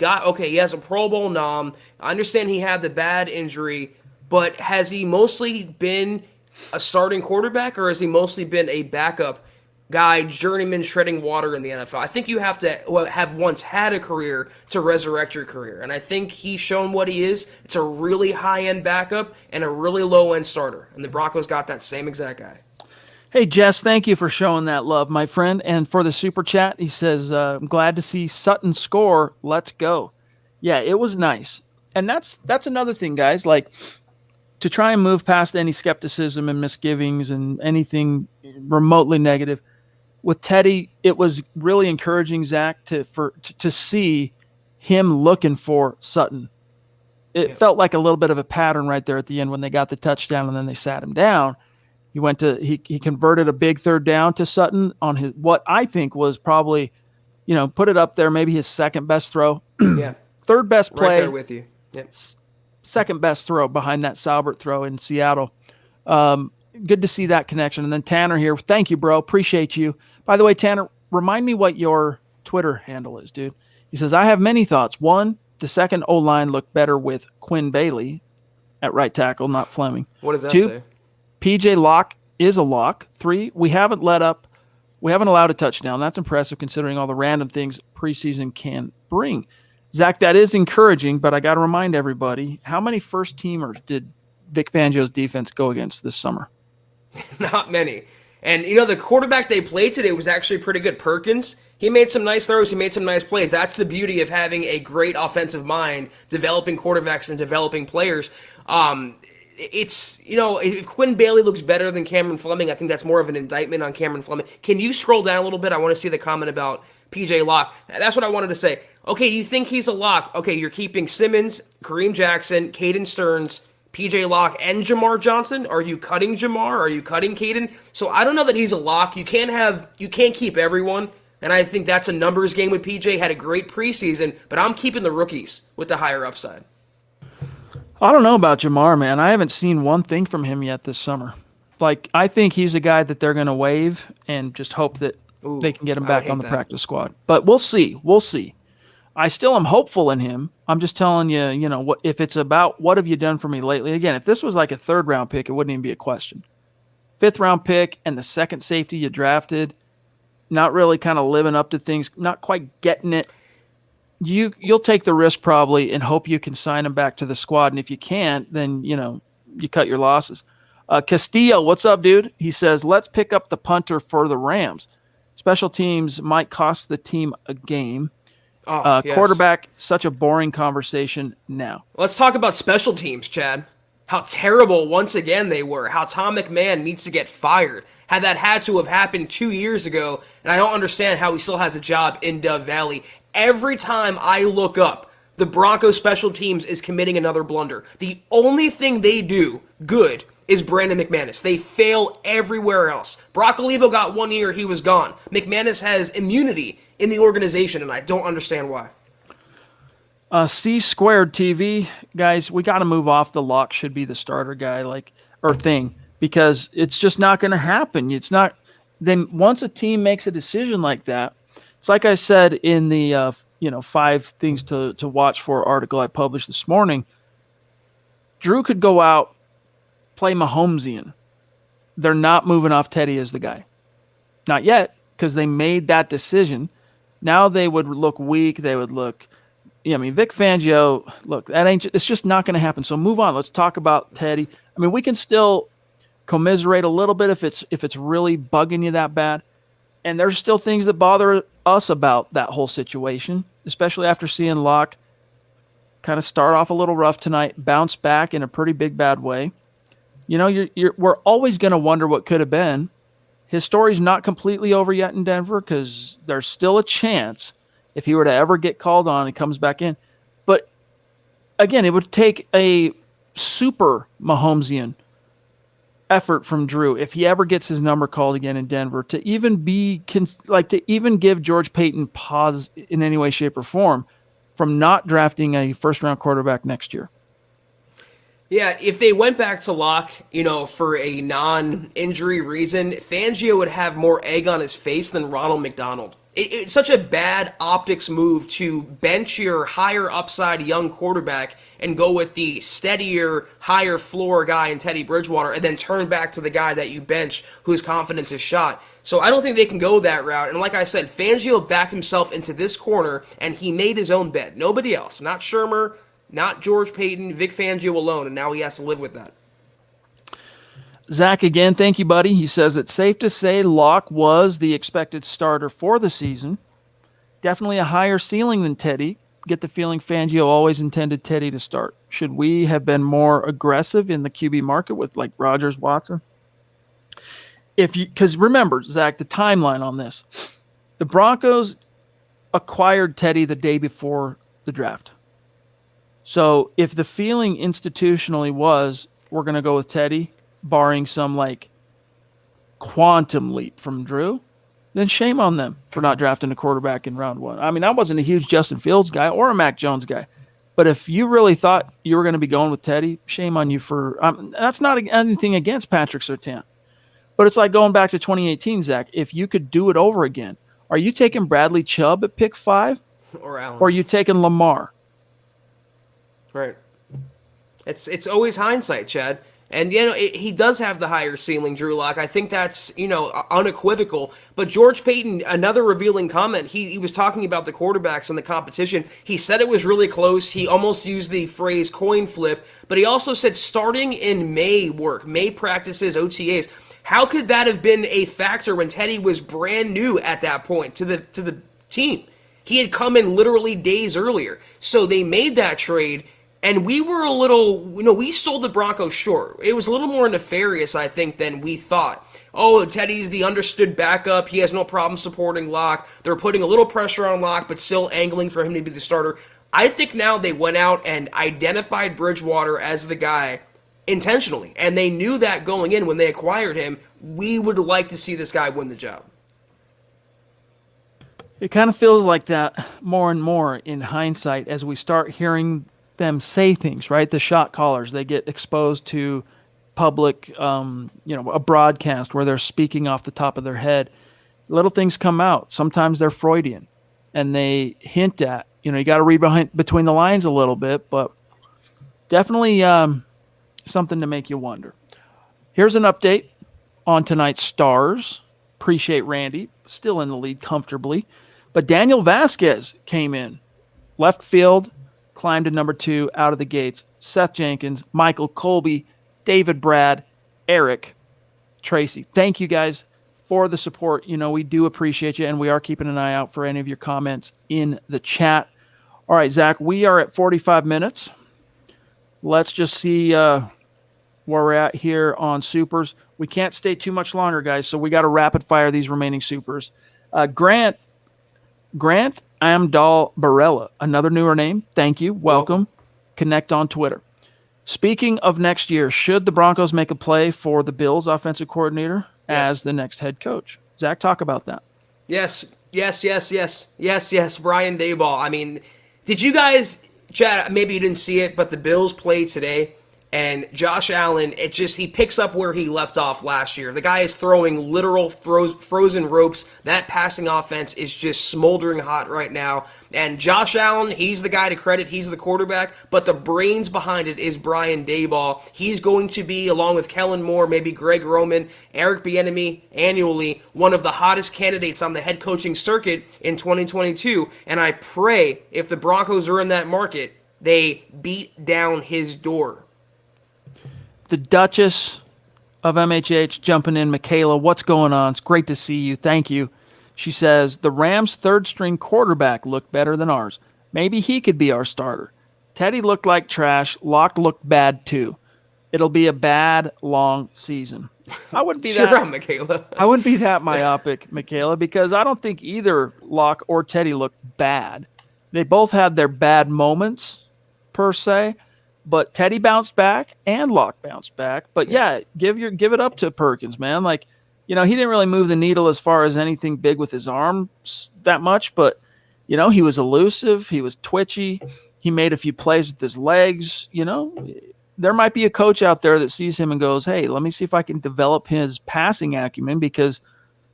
B: has a Pro Bowl nom. I understand he had the bad injury, but has he mostly been a starting quarterback or has he mostly been a backup guy, journeyman treading water in the NFL? I think you have to have once had a career to resurrect your career, and I think he's shown what he is. It's a really high-end backup and a really low-end starter, and the Broncos got that same exact guy.
A: Hey, Jess, thank you for showing that love, my friend. And for the super chat, he says, I'm glad to see Sutton score. Let's go. Yeah, it was nice. And that's another thing, guys, like to try and move past any skepticism and misgivings and anything remotely negative. With Teddy, it was really encouraging, Zach, to see him looking for Sutton. It felt like a little bit of a pattern right there at the end when they got the touchdown and then they sat him down. He converted a big third down to Sutton on his what I think was probably, put it up there, maybe his second best throw.
B: Yeah.
A: Third best play.
B: Right there with you. Yep.
A: Second best throw behind that Salbert throw in Seattle. Good to see that connection. And then Tanner here. Thank you, bro. Appreciate you. By the way, Tanner, remind me what your Twitter handle is, dude. He says, I have many thoughts. One, the second O-line looked better with Quinn Bailey at right tackle, not Fleming.
B: What does that
A: Two,
B: say?
A: PJ Locke is a lock. 3, we haven't allowed a touchdown. That's impressive considering all the random things preseason can bring. Zach, that is encouraging, but I got to remind everybody, how many first-teamers did Vic Fangio's defense go against this summer?
B: Not many. And, the quarterback they played today was actually pretty good. Perkins, he made some nice throws. He made some nice plays. That's the beauty of having a great offensive mind, developing quarterbacks and developing players. If Quinn Bailey looks better than Cameron Fleming, I think that's more of an indictment on Cameron Fleming. Can you scroll down a little bit? I want to see the comment about PJ Locke. That's what I wanted to say. Okay, you think he's a lock. Okay, you're keeping Simmons, Kareem Jackson, Caden Stearns, PJ Locke, and Jamar Johnson. Are you cutting Jamar? Are you cutting Caden? So I don't know that he's a lock. You can't keep everyone. And I think that's a numbers game with PJ. Had a great preseason, but I'm keeping the rookies with the higher upside.
A: I don't know about Jamar, man. I haven't seen one thing from him yet this summer. Like, I think he's a guy that they're going to waive and just hope that they can get him back on the practice squad. But we'll see. We'll see. I still am hopeful in him. I'm just telling you, if it's about what have you done for me lately. Again, if this was like a third-round pick, it wouldn't even be a question. 5th-round pick and the second safety you drafted, not really kind of living up to things, not quite getting it. You'll take the risk probably and hope you can sign him back to the squad. And if you can't, then, you cut your losses. Castillo, what's up, dude? He says, let's pick up the punter for the Rams. Special teams might cost the team a game.
B: Yes.
A: Quarterback, such a boring conversation now.
B: Let's talk about special teams, Chad. How terrible once again they were. How Tom McMahon needs to get fired. Had that had to have happened 2 years ago, and I don't understand how he still has a job in Dove Valley. Every time I look up, the Broncos special teams is committing another blunder. The only thing they do good is Brandon McManus. They fail everywhere else. Brock Olivo got 1 year, he was gone. McManus has immunity in the organization, and I don't understand why.
A: C squared TV, guys, we got to move off the lock should be the starter guy or thing, because it's just not going to happen. It's not. Then once a team makes a decision like that, it's like I said in the 5 things to watch for article I published this morning. Drew could go out, play Mahomesian. They're not moving off Teddy as the guy. Not yet, because they made that decision. Now they would look weak. They would look, Vic Fangio, look, it's just not going to happen. So move on. Let's talk about Teddy. We can still commiserate a little bit if it's really bugging you that bad. And there's still things that bother us about that whole situation, especially after seeing Locke kind of start off a little rough tonight, bounce back in a pretty big bad way. We're always going to wonder what could have been. His story's not completely over yet in Denver because there's still a chance if he were to ever get called on and comes back in. But again, it would take a super Mahomesian effort from Drew if he ever gets his number called again in Denver to even give George Payton pause in any way, shape, or form from not drafting a first-round quarterback next year.
B: Yeah, if they went back to Locke, for a non-injury reason, Fangio would have more egg on his face than Ronald McDonald. It's such a bad optics move to bench your higher upside young quarterback and go with the steadier, higher floor guy in Teddy Bridgewater and then turn back to the guy that you bench whose confidence is shot. So I don't think they can go that route. And like I said, Fangio backed himself into this corner and he made his own bed. Nobody else. Not Shermer, not George Payton, Vic Fangio alone, and now he has to live with that.
A: Zach, again, thank you, buddy. He says it's safe to say Locke was the expected starter for the season. Definitely a higher ceiling than Teddy. Get the feeling Fangio always intended Teddy to start. Should we have been more aggressive in the QB market with Rodgers, Watson? Because remember, Zach, the timeline on this. The Broncos acquired Teddy the day before the draft. So if the feeling institutionally was we're going to go with Teddy, barring some quantum leap from Drew, then shame on them for not drafting a quarterback in round 1. I wasn't a huge Justin Fields guy or a Mac Jones guy, but if you really thought you were going to be going with Teddy, shame on you for that's not anything against Patrick Surtain, but it's like going back to 2018, Zach. If you could do it over again, are you taking Bradley Chubb at pick 5
B: or Allen?
A: Or are you taking Lamar?
B: Right. It's always hindsight, Chad. And, he does have the higher ceiling, Drew Lock. I think that's, unequivocal. But George Payton, another revealing comment, he was talking about the quarterbacks and the competition. He said it was really close. He almost used the phrase coin flip. But he also said starting in May practices, OTAs. How could that have been a factor when Teddy was brand new at that point to the team? He had come in literally days earlier. So they made that trade. And we were a little, we sold the Broncos short. It was a little more nefarious, I think, than we thought. Oh, Teddy's the understood backup. He has no problem supporting Locke. They're putting a little pressure on Locke, but still angling for him to be the starter. I think now they went out and identified Bridgewater as the guy intentionally. And they knew that going in when they acquired him. We would like to see this guy win the job.
A: It kind of feels like that more and more in hindsight as we start hearing them say things, right? The shot callers, they get exposed to public, a broadcast where they're speaking off the top of their head. Little things come out. Sometimes they're Freudian and they hint at, you got to read between the lines a little bit, but definitely something to make you wonder. Here's an update on tonight's stars. Appreciate Randy, still in the lead comfortably. But Daniel Vasquez came in. Left field, climbed to number 2 out of the gates. Seth Jenkins, Michael Colby, David Brad, Eric, Tracy. Thank you guys for the support. We do appreciate you, and we are keeping an eye out for any of your comments in the chat. All right, Zach, we are at 45 minutes. Let's just see where we're at here on supers. We can't stay too much longer, guys, so we got to rapid fire these remaining supers. Grant Amdal Barella, another newer name. Thank you. Welcome. Connect on Twitter. Speaking of next year, should the Broncos make a play for the Bills offensive coordinator as the next head coach? Zach, talk about that.
B: Yes. Brian Daboll. I mean, did you guys, Chad, maybe you didn't see it, but the Bills played today, and Josh Allen, he picks up where he left off last year. The guy is throwing literal frozen ropes. That passing offense is just smoldering hot right now. And Josh Allen, he's the guy to credit. He's the quarterback. But the brains behind it is Brian Daboll. He's going to be, along with Kellen Moore, maybe Greg Roman, Eric Bieniemy, annually, one of the hottest candidates on the head coaching circuit in 2022. And I pray if the Broncos are in that market, they beat down his door.
A: The Duchess of MHH jumping in. Michaela, what's going on? It's great to see you. Thank you. She says, the Rams' third-string quarterback looked better than ours. Maybe he could be our starter. Teddy looked like trash. Locke looked bad, too. It'll be a bad, long season. I wouldn't be that.
B: Michaela.
A: I wouldn't be that myopic, Michaela, because I don't think either Locke or Teddy looked bad. They both had their bad moments, per se. But Teddy bounced back and Locke bounced back. But yeah, give it up to Perkins, man. Like, he didn't really move the needle as far as anything big with his arms that much, but he was elusive, he was twitchy, he made a few plays with his legs. There might be a coach out there that sees him and goes, hey, let me see if I can develop his passing acumen, because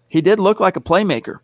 A: he did look like a playmaker.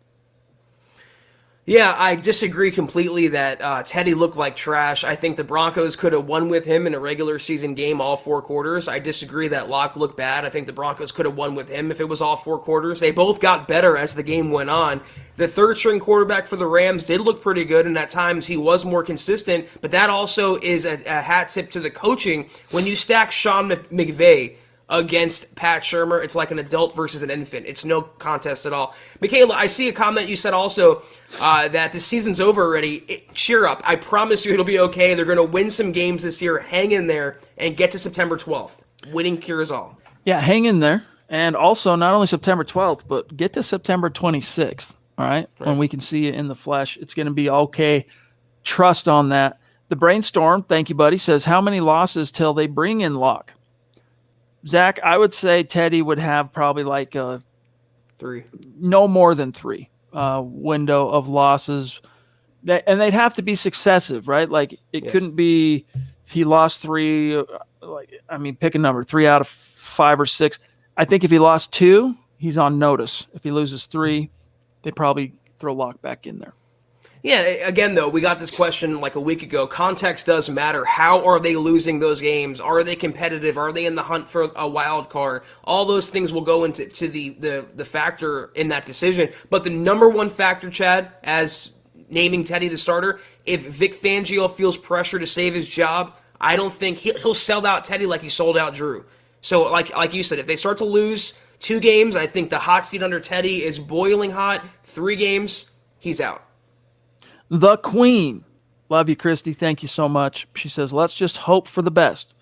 B: Yeah, I disagree completely that Teddy looked like trash. I think the Broncos could have won with him in a regular season game all 4 quarters. I disagree that Locke looked bad. I think the Broncos could have won with him if it was all 4 quarters. They both got better as the game went on. The third-string quarterback for the Rams did look pretty good, and at times he was more consistent, but that also is a hat tip to the coaching. When you stack Sean McVay against Pat Shurmur, it's like an adult versus an infant. It's no contest at all. Michaela, I see a comment you said also that the season's over already. Cheer up. I promise you it'll be okay. They're going to win some games this year. Hang in there and get to September 12th. Winning cures all.
A: Yeah, hang in there. And also, not only September 12th, but get to September 26th, all right? When we can see you in the flesh. It's going to be okay. Trust on that. The Brainstorm, thank you, buddy, says, how many losses till they bring in Locke? Zach, I would say Teddy would have probably like
B: 3.
A: No more than 3 window of losses. And they'd have to be successive, right? Like it couldn't be if he lost 3, pick a number, 3 out of 5 or 6. I think if he lost 2, he's on notice. If he loses 3, they probably throw Locke back in there.
B: Yeah, again, though, we got this question like a week ago. Context does matter. How are they losing those games? Are they competitive? Are they in the hunt for a wild card? All those things will go into the factor in that decision. But the number one factor, Chad, as naming Teddy the starter, if Vic Fangio feels pressure to save his job, I don't think he'll sell out Teddy like he sold out Drew. So like you said, if they start to lose 2 games, I think the hot seat under Teddy is boiling hot. 3 games, he's out.
A: The Queen. Love you, Christy. Thank you so much. She says, let's just hope for the best.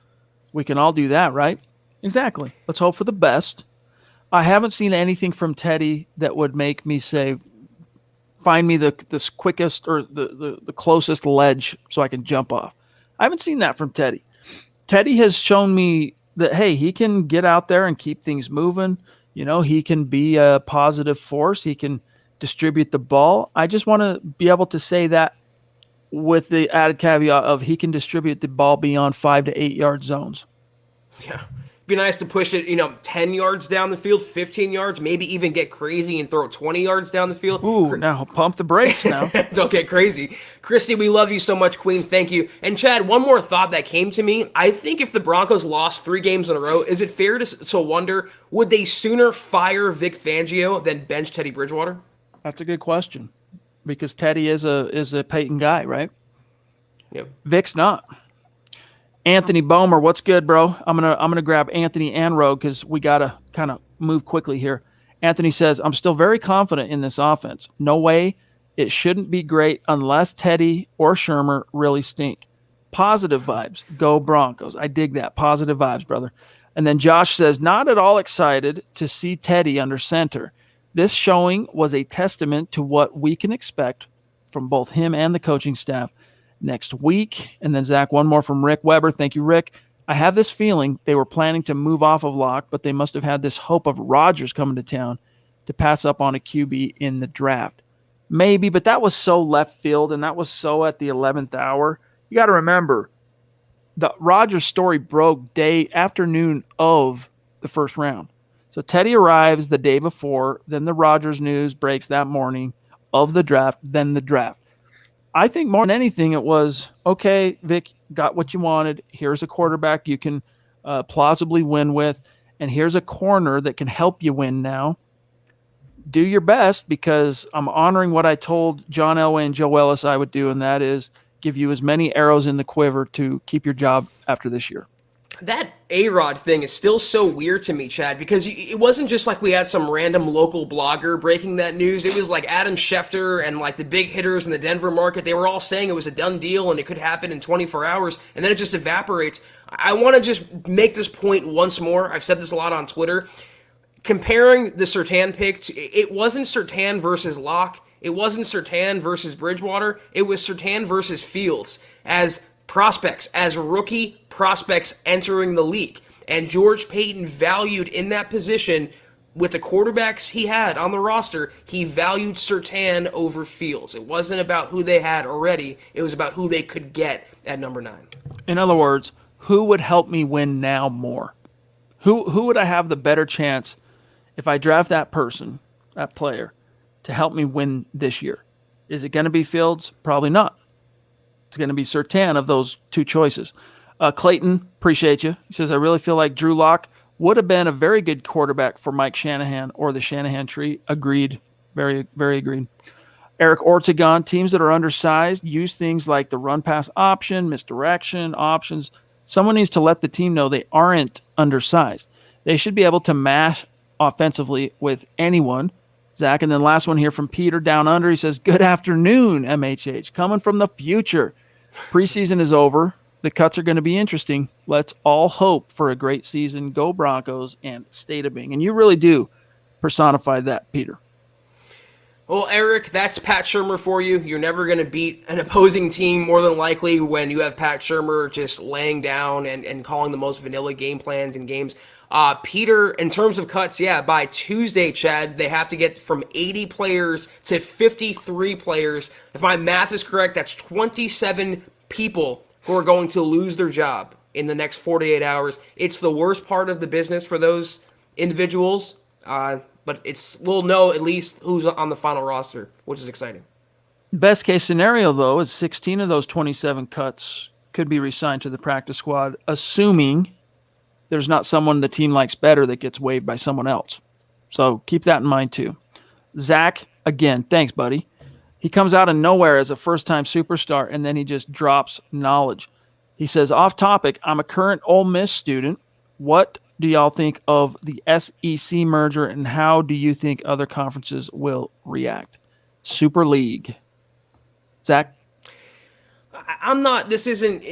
A: We can all do that, right? Exactly. Let's hope for the best. I haven't seen anything from Teddy that would make me say, find me the quickest or the closest ledge so I can jump off. I haven't seen that from Teddy. Teddy has shown me that, hey, he can get out there and keep things moving. He can be a positive force. He can distribute the ball. I just want to be able to say that with the added caveat of he can distribute the ball beyond 5 to 8 yard zones.
B: Yeah. Be nice to push it, 10 yards down the field, 15 yards, maybe even get crazy and throw it 20 yards down the field.
A: Ooh, now pump the brakes now.
B: Don't get crazy. Christy, we love you so much, Queen. Thank you. And Chad, one more thought that came to me. I think if the Broncos lost 3 games in a row, is it fair to wonder, would they sooner fire Vic Fangio than bench Teddy Bridgewater?
A: That's a good question, because Teddy is a Peyton guy, right?
B: Yep.
A: Vic's not. Anthony Bomer, what's good, bro? I'm gonna grab Anthony and Rogue because we gotta kind of move quickly here. Anthony says, I'm still very confident in this offense. No way it shouldn't be great unless Teddy or Shermer really stink. Positive vibes. Go Broncos. I dig that. Positive vibes, brother. And then Josh says, not at all excited to see Teddy under center. This showing was a testament to what we can expect from both him and the coaching staff next week. And then, Zach, one more from Rick Weber. Thank you, Rick. I have this feeling they were planning to move off of Locke, but they must have had this hope of Rodgers coming to town to pass up on a QB in the draft. Maybe, but that was so left field, and that was so at the 11th hour. You got to remember, the Rodgers story broke afternoon of the first round. So Teddy arrives the day before, then the Rodgers news breaks that morning of the draft, then the draft. I think more than anything, it was, okay, Vic, got what you wanted. Here's a quarterback you can plausibly win with, and here's a corner that can help you win now. Do your best, because I'm honoring what I told John Elway and Joe Ellis I would do, and that is give you as many arrows in the quiver to keep your job after this year.
B: That A-Rod thing is still so weird to me, Chad, because it wasn't just like we had some random local blogger breaking that news. It was like Adam Schefter and like the big hitters in the Denver market. They were all saying it was a done deal and it could happen in 24 hours, and then it just evaporates. I want to just make this point once more. I've said this a lot on Twitter. Comparing the Surtain pick, it wasn't Surtain versus Locke. It wasn't Surtain versus Bridgewater. It was Surtain versus Fields as prospects, as rookie prospects entering the league. And George Payton valued in that position, with the quarterbacks he had on the roster, he valued Surtain over Fields. It wasn't about who they had already. It was about who they could get at number 9.
A: In other words, who would help me win now more? Who would I have the better chance if I draft that person, that player, to help me win this year? Is it going to be Fields? Probably not. It's going to be Surtain of those two choices. Clayton, appreciate you. He says, I really feel like Drew Lock would have been a very good quarterback for Mike Shanahan or the Shanahan tree. Agreed. Very, very agreed. Eric Ortegon, teams that are undersized use things like the run-pass option, misdirection, options. Someone needs to let the team know they aren't undersized. They should be able to mash offensively with anyone. Zach, and then last one here from Peter down under. He says, good afternoon, MHH. Coming from the future. Preseason is over. The cuts are going to be interesting. Let's all hope for a great season. Go Broncos and State of Bing. And you really do personify that, Peter.
B: Well, Eric, that's Pat Shurmur for you. You're never going to beat an opposing team, more than likely, when you have Pat Shurmur just laying down and calling the most vanilla game plans in games. Peter, in terms of cuts, yeah, by Tuesday, Chad, they have to get from 80 players to 53 players. If my math is correct, that's 27 people who are going to lose their job in the next 48 hours. It's the worst part of the business for those individuals, but we'll know at least who's on the final roster, which is exciting.
A: Best case scenario, though, is 16 of those 27 cuts could be re-signed to the practice squad, assuming there's not someone the team likes better that gets waived by someone else. So keep that in mind, too. Zach, again, thanks, buddy. He comes out of nowhere as a first-time superstar, and then he just drops knowledge. He says, off topic, I'm a current Ole Miss student. What do y'all think of the SEC merger, and how do you think other conferences will react? Super League. Zach?
B: This isn't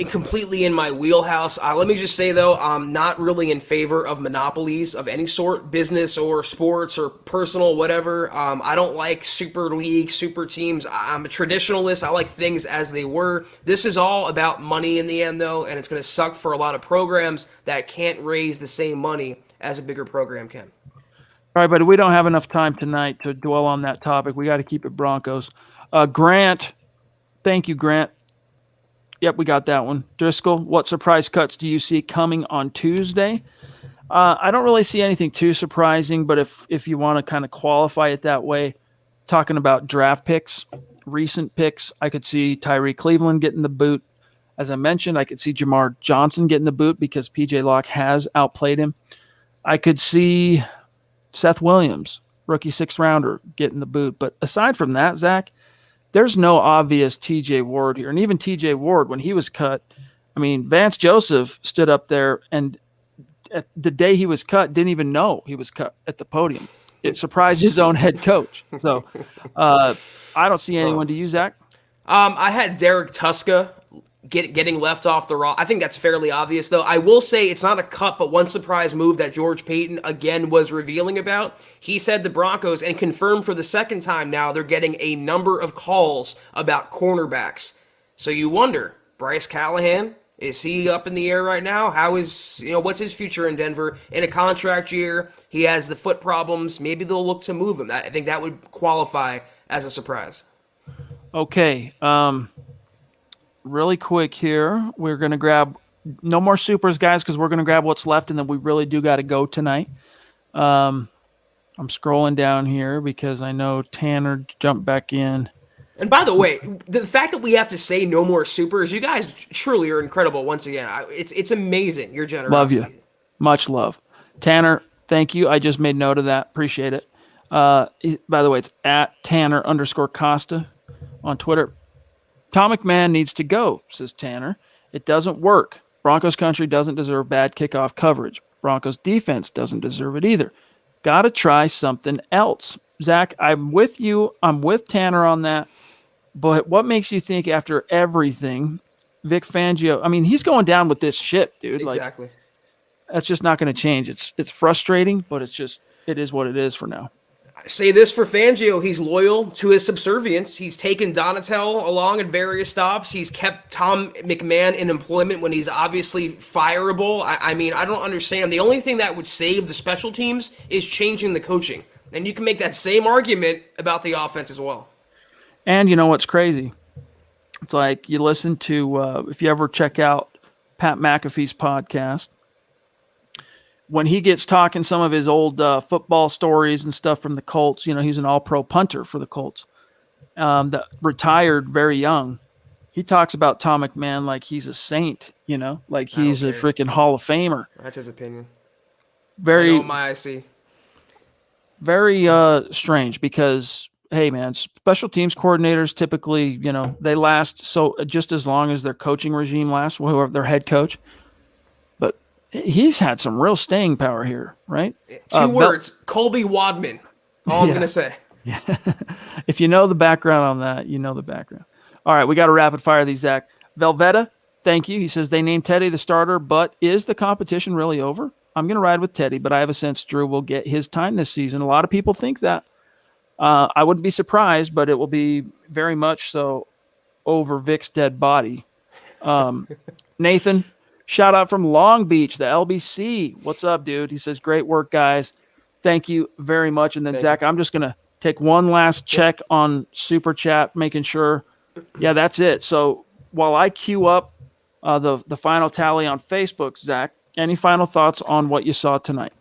B: completely in my wheelhouse. Let me just say, though, I'm not really in favor of monopolies of any sort, business or sports or personal, whatever. I don't like super league, super teams. I'm a traditionalist. I like things as they were. This is all about money in the end, though, and it's going to suck for a lot of programs that can't raise the same money as a bigger program can.
A: All right, but we don't have enough time tonight to dwell on that topic. We got to keep it Broncos. Grant, thank you, Grant. Yep, we got that one. Driscoll, what surprise cuts do you see coming on Tuesday? I don't really see anything too surprising, but if you want to kind of qualify it that way, talking about draft picks, recent picks, I could see Tyree Cleveland getting the boot. As I mentioned, I could see Jamar Johnson getting the boot because PJ Locke has outplayed him. I could see Seth Williams, rookie 6th rounder, getting the boot. But aside from that, Zach, there's no obvious TJ Ward here. And even TJ Ward, when he was cut, I mean, Vance Joseph stood up there and at the day he was cut, didn't even know he was cut at the podium. It surprised his own head coach. So I don't see anyone to use, Zach.
B: I had Derek Tuska getting left off the roster. I think that's fairly obvious, though. I will say it's not a cut, but one surprise move that George Payton, again, was revealing about. He said the Broncos, and confirmed for the second time now, they're getting a number of calls about cornerbacks. So you wonder, Bryce Callahan, is he up in the air right now? What's his future in Denver? In a contract year, he has the foot problems. Maybe they'll look to move him. I think that would qualify as a surprise.
A: Okay. Really quick here. We're going to grab no more supers, guys, because we're going to grab what's left, and then we really do got to go tonight. I'm scrolling down here because I know Tanner jumped back in.
B: And by the way, the fact that we have to say no more supers, you guys truly are incredible once again. It's amazing, your generosity.
A: Love you. Much love. Tanner, thank you. I just made note of that. Appreciate it. By the way, it's at Tanner_Costa on Twitter. Tom McMahon needs to go, says Tanner. It doesn't work. Broncos country doesn't deserve bad kickoff coverage. Broncos defense doesn't deserve it either. Got to try something else. Zach, I'm with you. I'm with Tanner on that. But what makes you think after everything, Vic Fangio, I mean, he's going down with this ship, dude.
B: Exactly.
A: That's just not going to change. It's frustrating, but it is what it is for now.
B: I say this for Fangio, he's loyal to his subservience. He's taken Donatel along at various stops. He's kept Tom McMahon in employment when he's obviously fireable. I mean, I don't understand. The only thing that would save the special teams is changing the coaching. And you can make that same argument about the offense as well.
A: And you know what's crazy? It's like you listen to, if you ever check out Pat McAfee's podcast, when he gets talking some of his old football stories and stuff from the Colts, he's an all-pro punter for the Colts that retired very young. He talks about Tom McMahon like he's a saint, like he's a freaking Hall of Famer.
B: That's his opinion.
A: Very,
B: I see.
A: Very strange because, hey, man, special teams coordinators typically, they last just as long as their coaching regime lasts, whoever their head coach. But he's had some real staying power here, right?
B: Two words, Colby Wadman. All I'm going to say.
A: Yeah. If you know the background on that, you know the background. All right, we got to rapid fire these, Zach. Velveta, thank you. He says they named Teddy the starter, but is the competition really over? I'm going to ride with Teddy, but I have a sense Drew will get his time this season. A lot of people think that. I wouldn't be surprised, but it will be very much so over Vic's dead body. Nathan, shout out from Long Beach, the LBC. What's up, dude? He says, great work, guys. Thank you very much. And then, Zach, I'm just going to take one last check on Super Chat, making sure. Yeah, that's it. So while I queue up the final tally on Facebook, Zach, any final thoughts on what you saw tonight?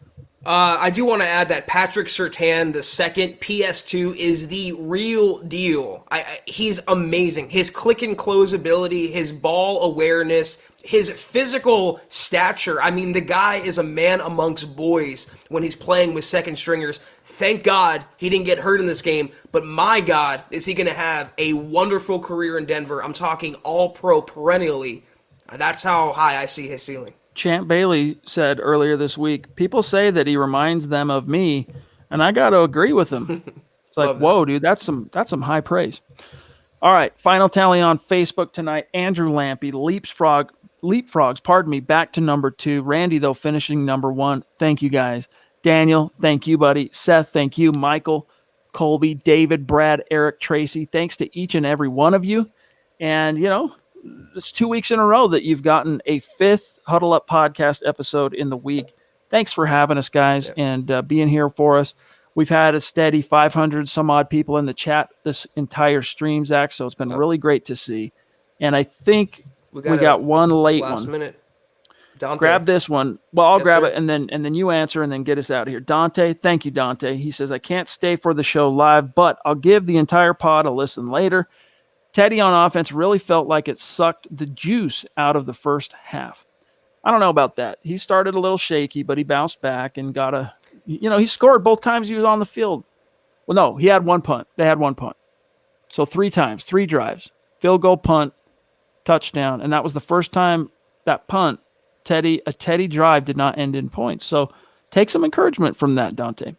B: I do want to add that Patrick Surtain, the second PS2, is the real deal. He's amazing. His click and close ability, his ball awareness, his physical stature. I mean, the guy is a man amongst boys when he's playing with second stringers. Thank God he didn't get hurt in this game, but my God, is he going to have a wonderful career in Denver. I'm talking all-pro perennially. That's how high I see his ceiling.
A: Champ Bailey said earlier this week, people say that he reminds them of me, and I got to agree with him. It's like, whoa, dude, that's some high praise. All right, final tally on Facebook tonight. Andrew Lampy leapfrogs, back to number 2. Randy, though, finishing number 1. Thank you, guys. Daniel, thank you, buddy. Seth, thank you. Michael, Colby, David, Brad, Eric, Tracy, thanks to each and every one of you. And, it's 2 weeks in a row that you've gotten a 5th Huddle Up podcast episode in the week. Thanks for having us, guys, and being here for us. We've had a steady 500 some odd people in the chat this entire stream, Zach, so it's been really great to see. And I think We got one late
B: last
A: one.
B: minute. Dante.
A: Grab this one. Well, I'll grab
B: sir.
A: it, and then you answer, and then get us out of here. Dante, thank you, Dante. He says, I can't stay for the show live, but I'll give the entire pod a listen later. Teddy on offense really felt like it sucked the juice out of the first half. I don't know about that. He started a little shaky, but he bounced back and he scored both times he was on the field. Well, no, he had one punt. They had one punt. So 3 times, 3 drives, field goal, punt, touchdown. And that was the first time that punt, a Teddy drive did not end in points. So take some encouragement from that, Dante.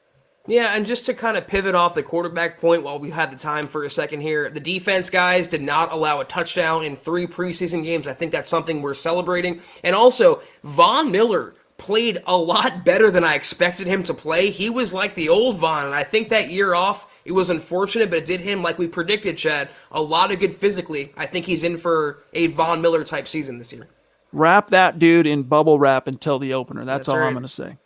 B: Yeah, and just to kind of pivot off the quarterback point while we had the time for a second here, the defense guys did not allow a touchdown in 3 preseason games. I think that's something we're celebrating. And also, Von Miller played a lot better than I expected him to play. He was like the old Von, and I think that year off, it was unfortunate, but it did him, like we predicted, Chad, a lot of good physically. I think he's in for a Von Miller type season this year.
A: Wrap that dude in bubble wrap until the opener. That's all
B: right.
A: I'm going to say.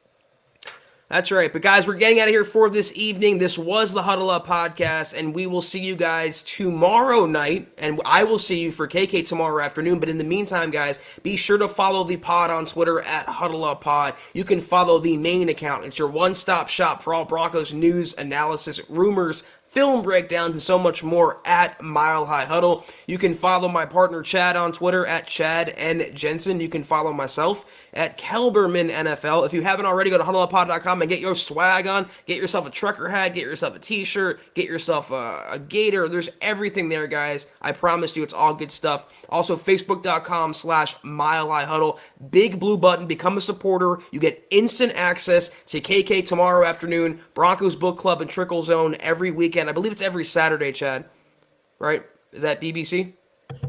B: That's right. But guys, we're getting out of here for this evening. This was the Huddle Up podcast, and we will see you guys tomorrow night, and I will see you for KK tomorrow afternoon. But in the meantime, guys, be sure to follow the pod on Twitter at Huddle Up Pod. You can follow the main account. It's your one-stop shop for all Broncos news, analysis, rumors, film breakdowns, and so much more at Mile High Huddle. You can follow my partner Chad on Twitter at Chad and Jensen. You can follow myself at Kelberman NFL. If you haven't already, go to huddleuppod.com and get your swag on. Get yourself a trucker hat, get yourself a t-shirt, get yourself a gator. There's everything there, guys. I promise you, it's all good stuff. Also, facebook.com/Mile High Huddle. Big blue button. Become a supporter. You get instant access to KK tomorrow afternoon, Broncos Book Club and Trickle Zone every weekend. I believe it's every Saturday, Chad. Right? Is that BBC?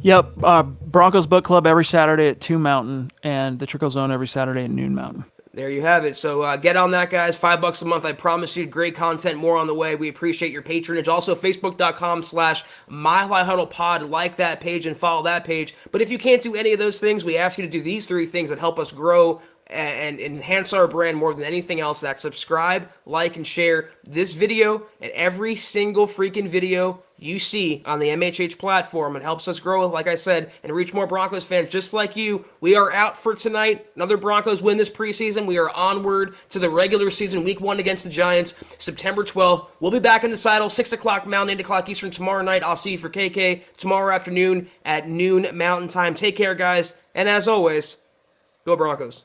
A: Yep. Broncos Book Club every Saturday at 2 Mountain, and the Trickle Zone every Saturday at noon Mountain.
B: There you have it. So get on that, guys. $5 a month. I promise you, great content, more on the way. We appreciate your patronage. Also, facebook.com/Mile High Huddle Pod. Like that page and follow that page. But if you can't do any of those things, we ask you to do these 3 things that help us grow and enhance our brand more than anything else. That's subscribe, like, and share this video and every single freaking video you see on the MHH platform. It helps us grow, like I said, and reach more Broncos fans just like you. We are out for tonight. Another Broncos win this preseason. We are onward to the regular season, week 1 against the Giants, September 12th. We'll be back in the saddle, 6 o'clock Mountain, 8 o'clock Eastern tomorrow night. I'll see you for KK tomorrow afternoon at noon Mountain time. Take care, guys. And as always, go Broncos.